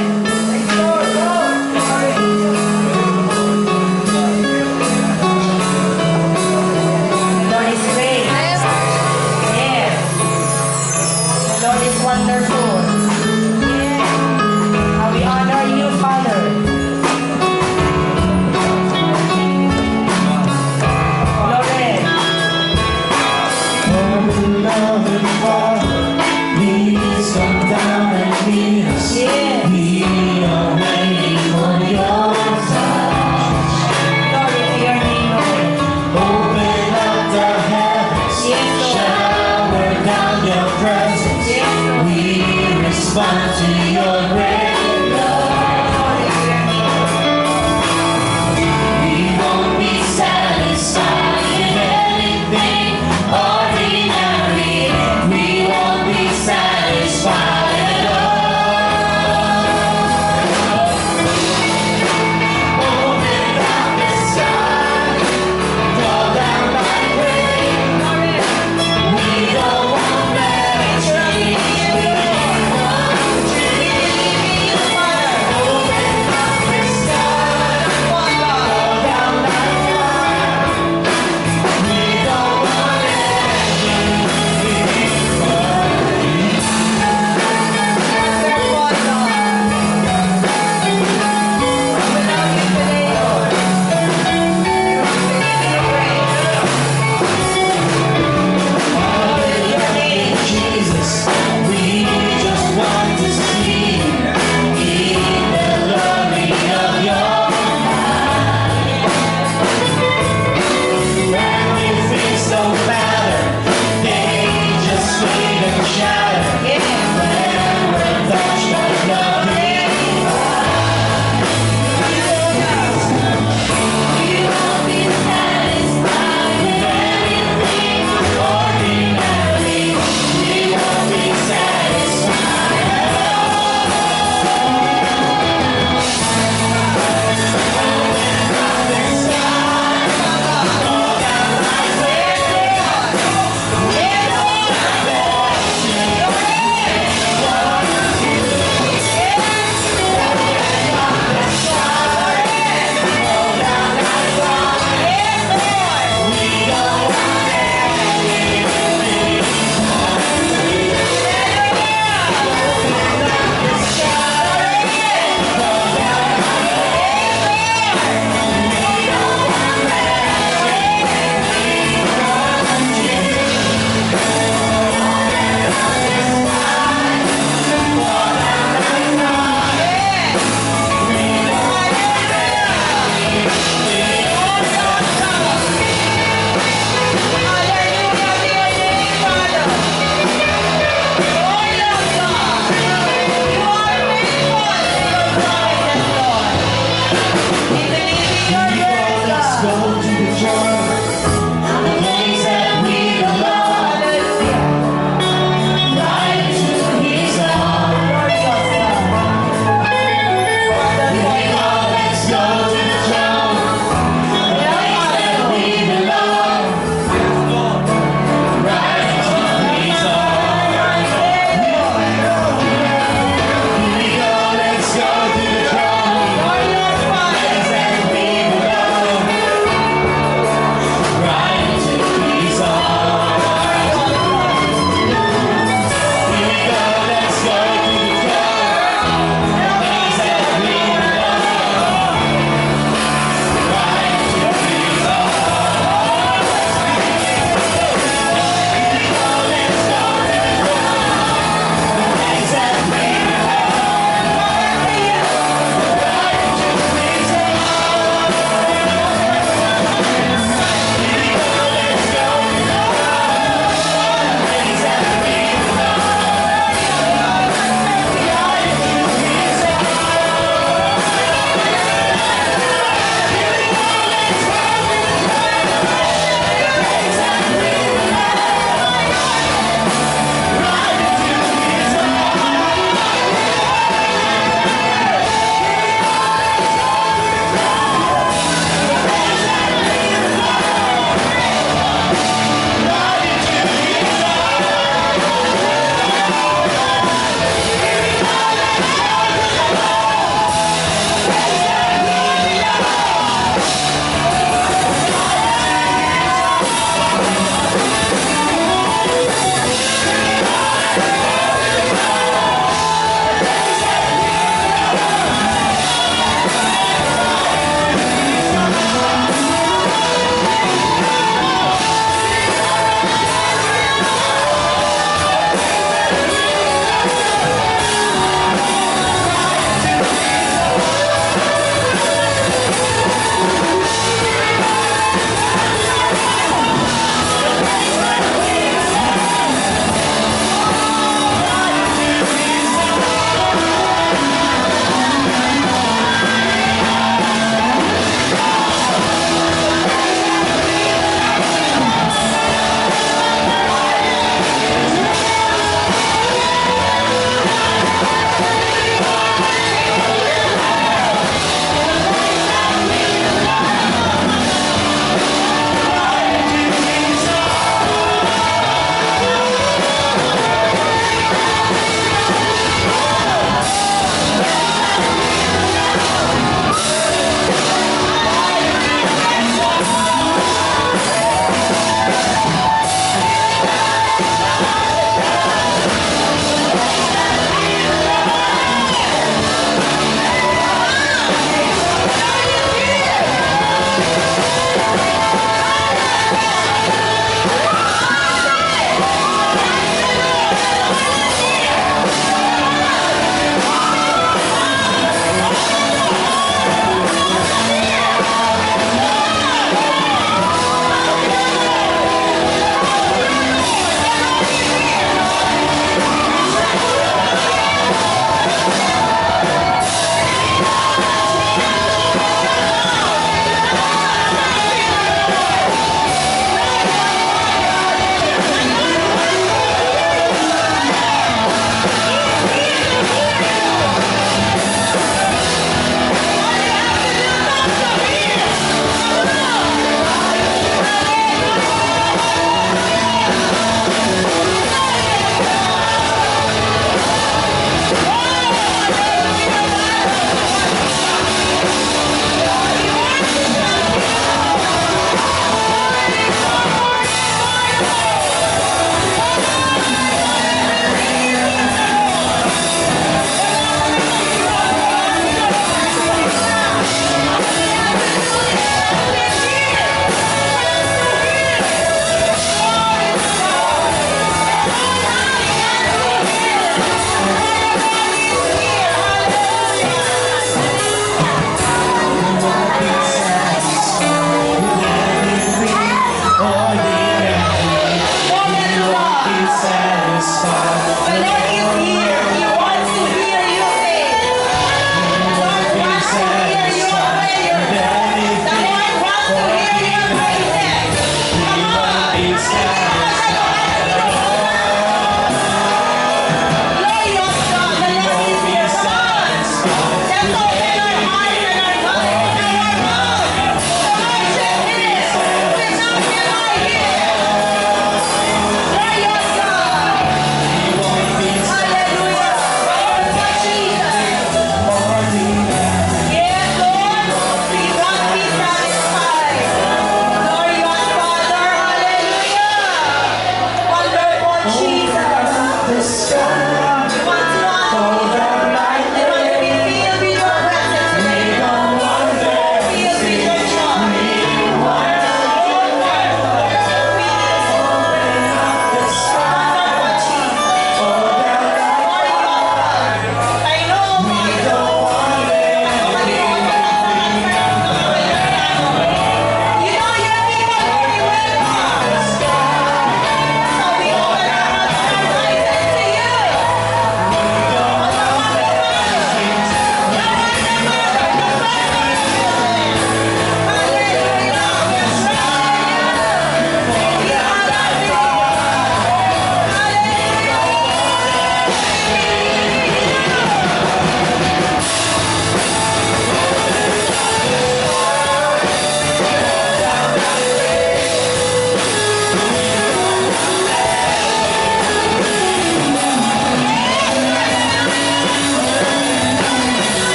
Lord is great.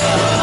Lord.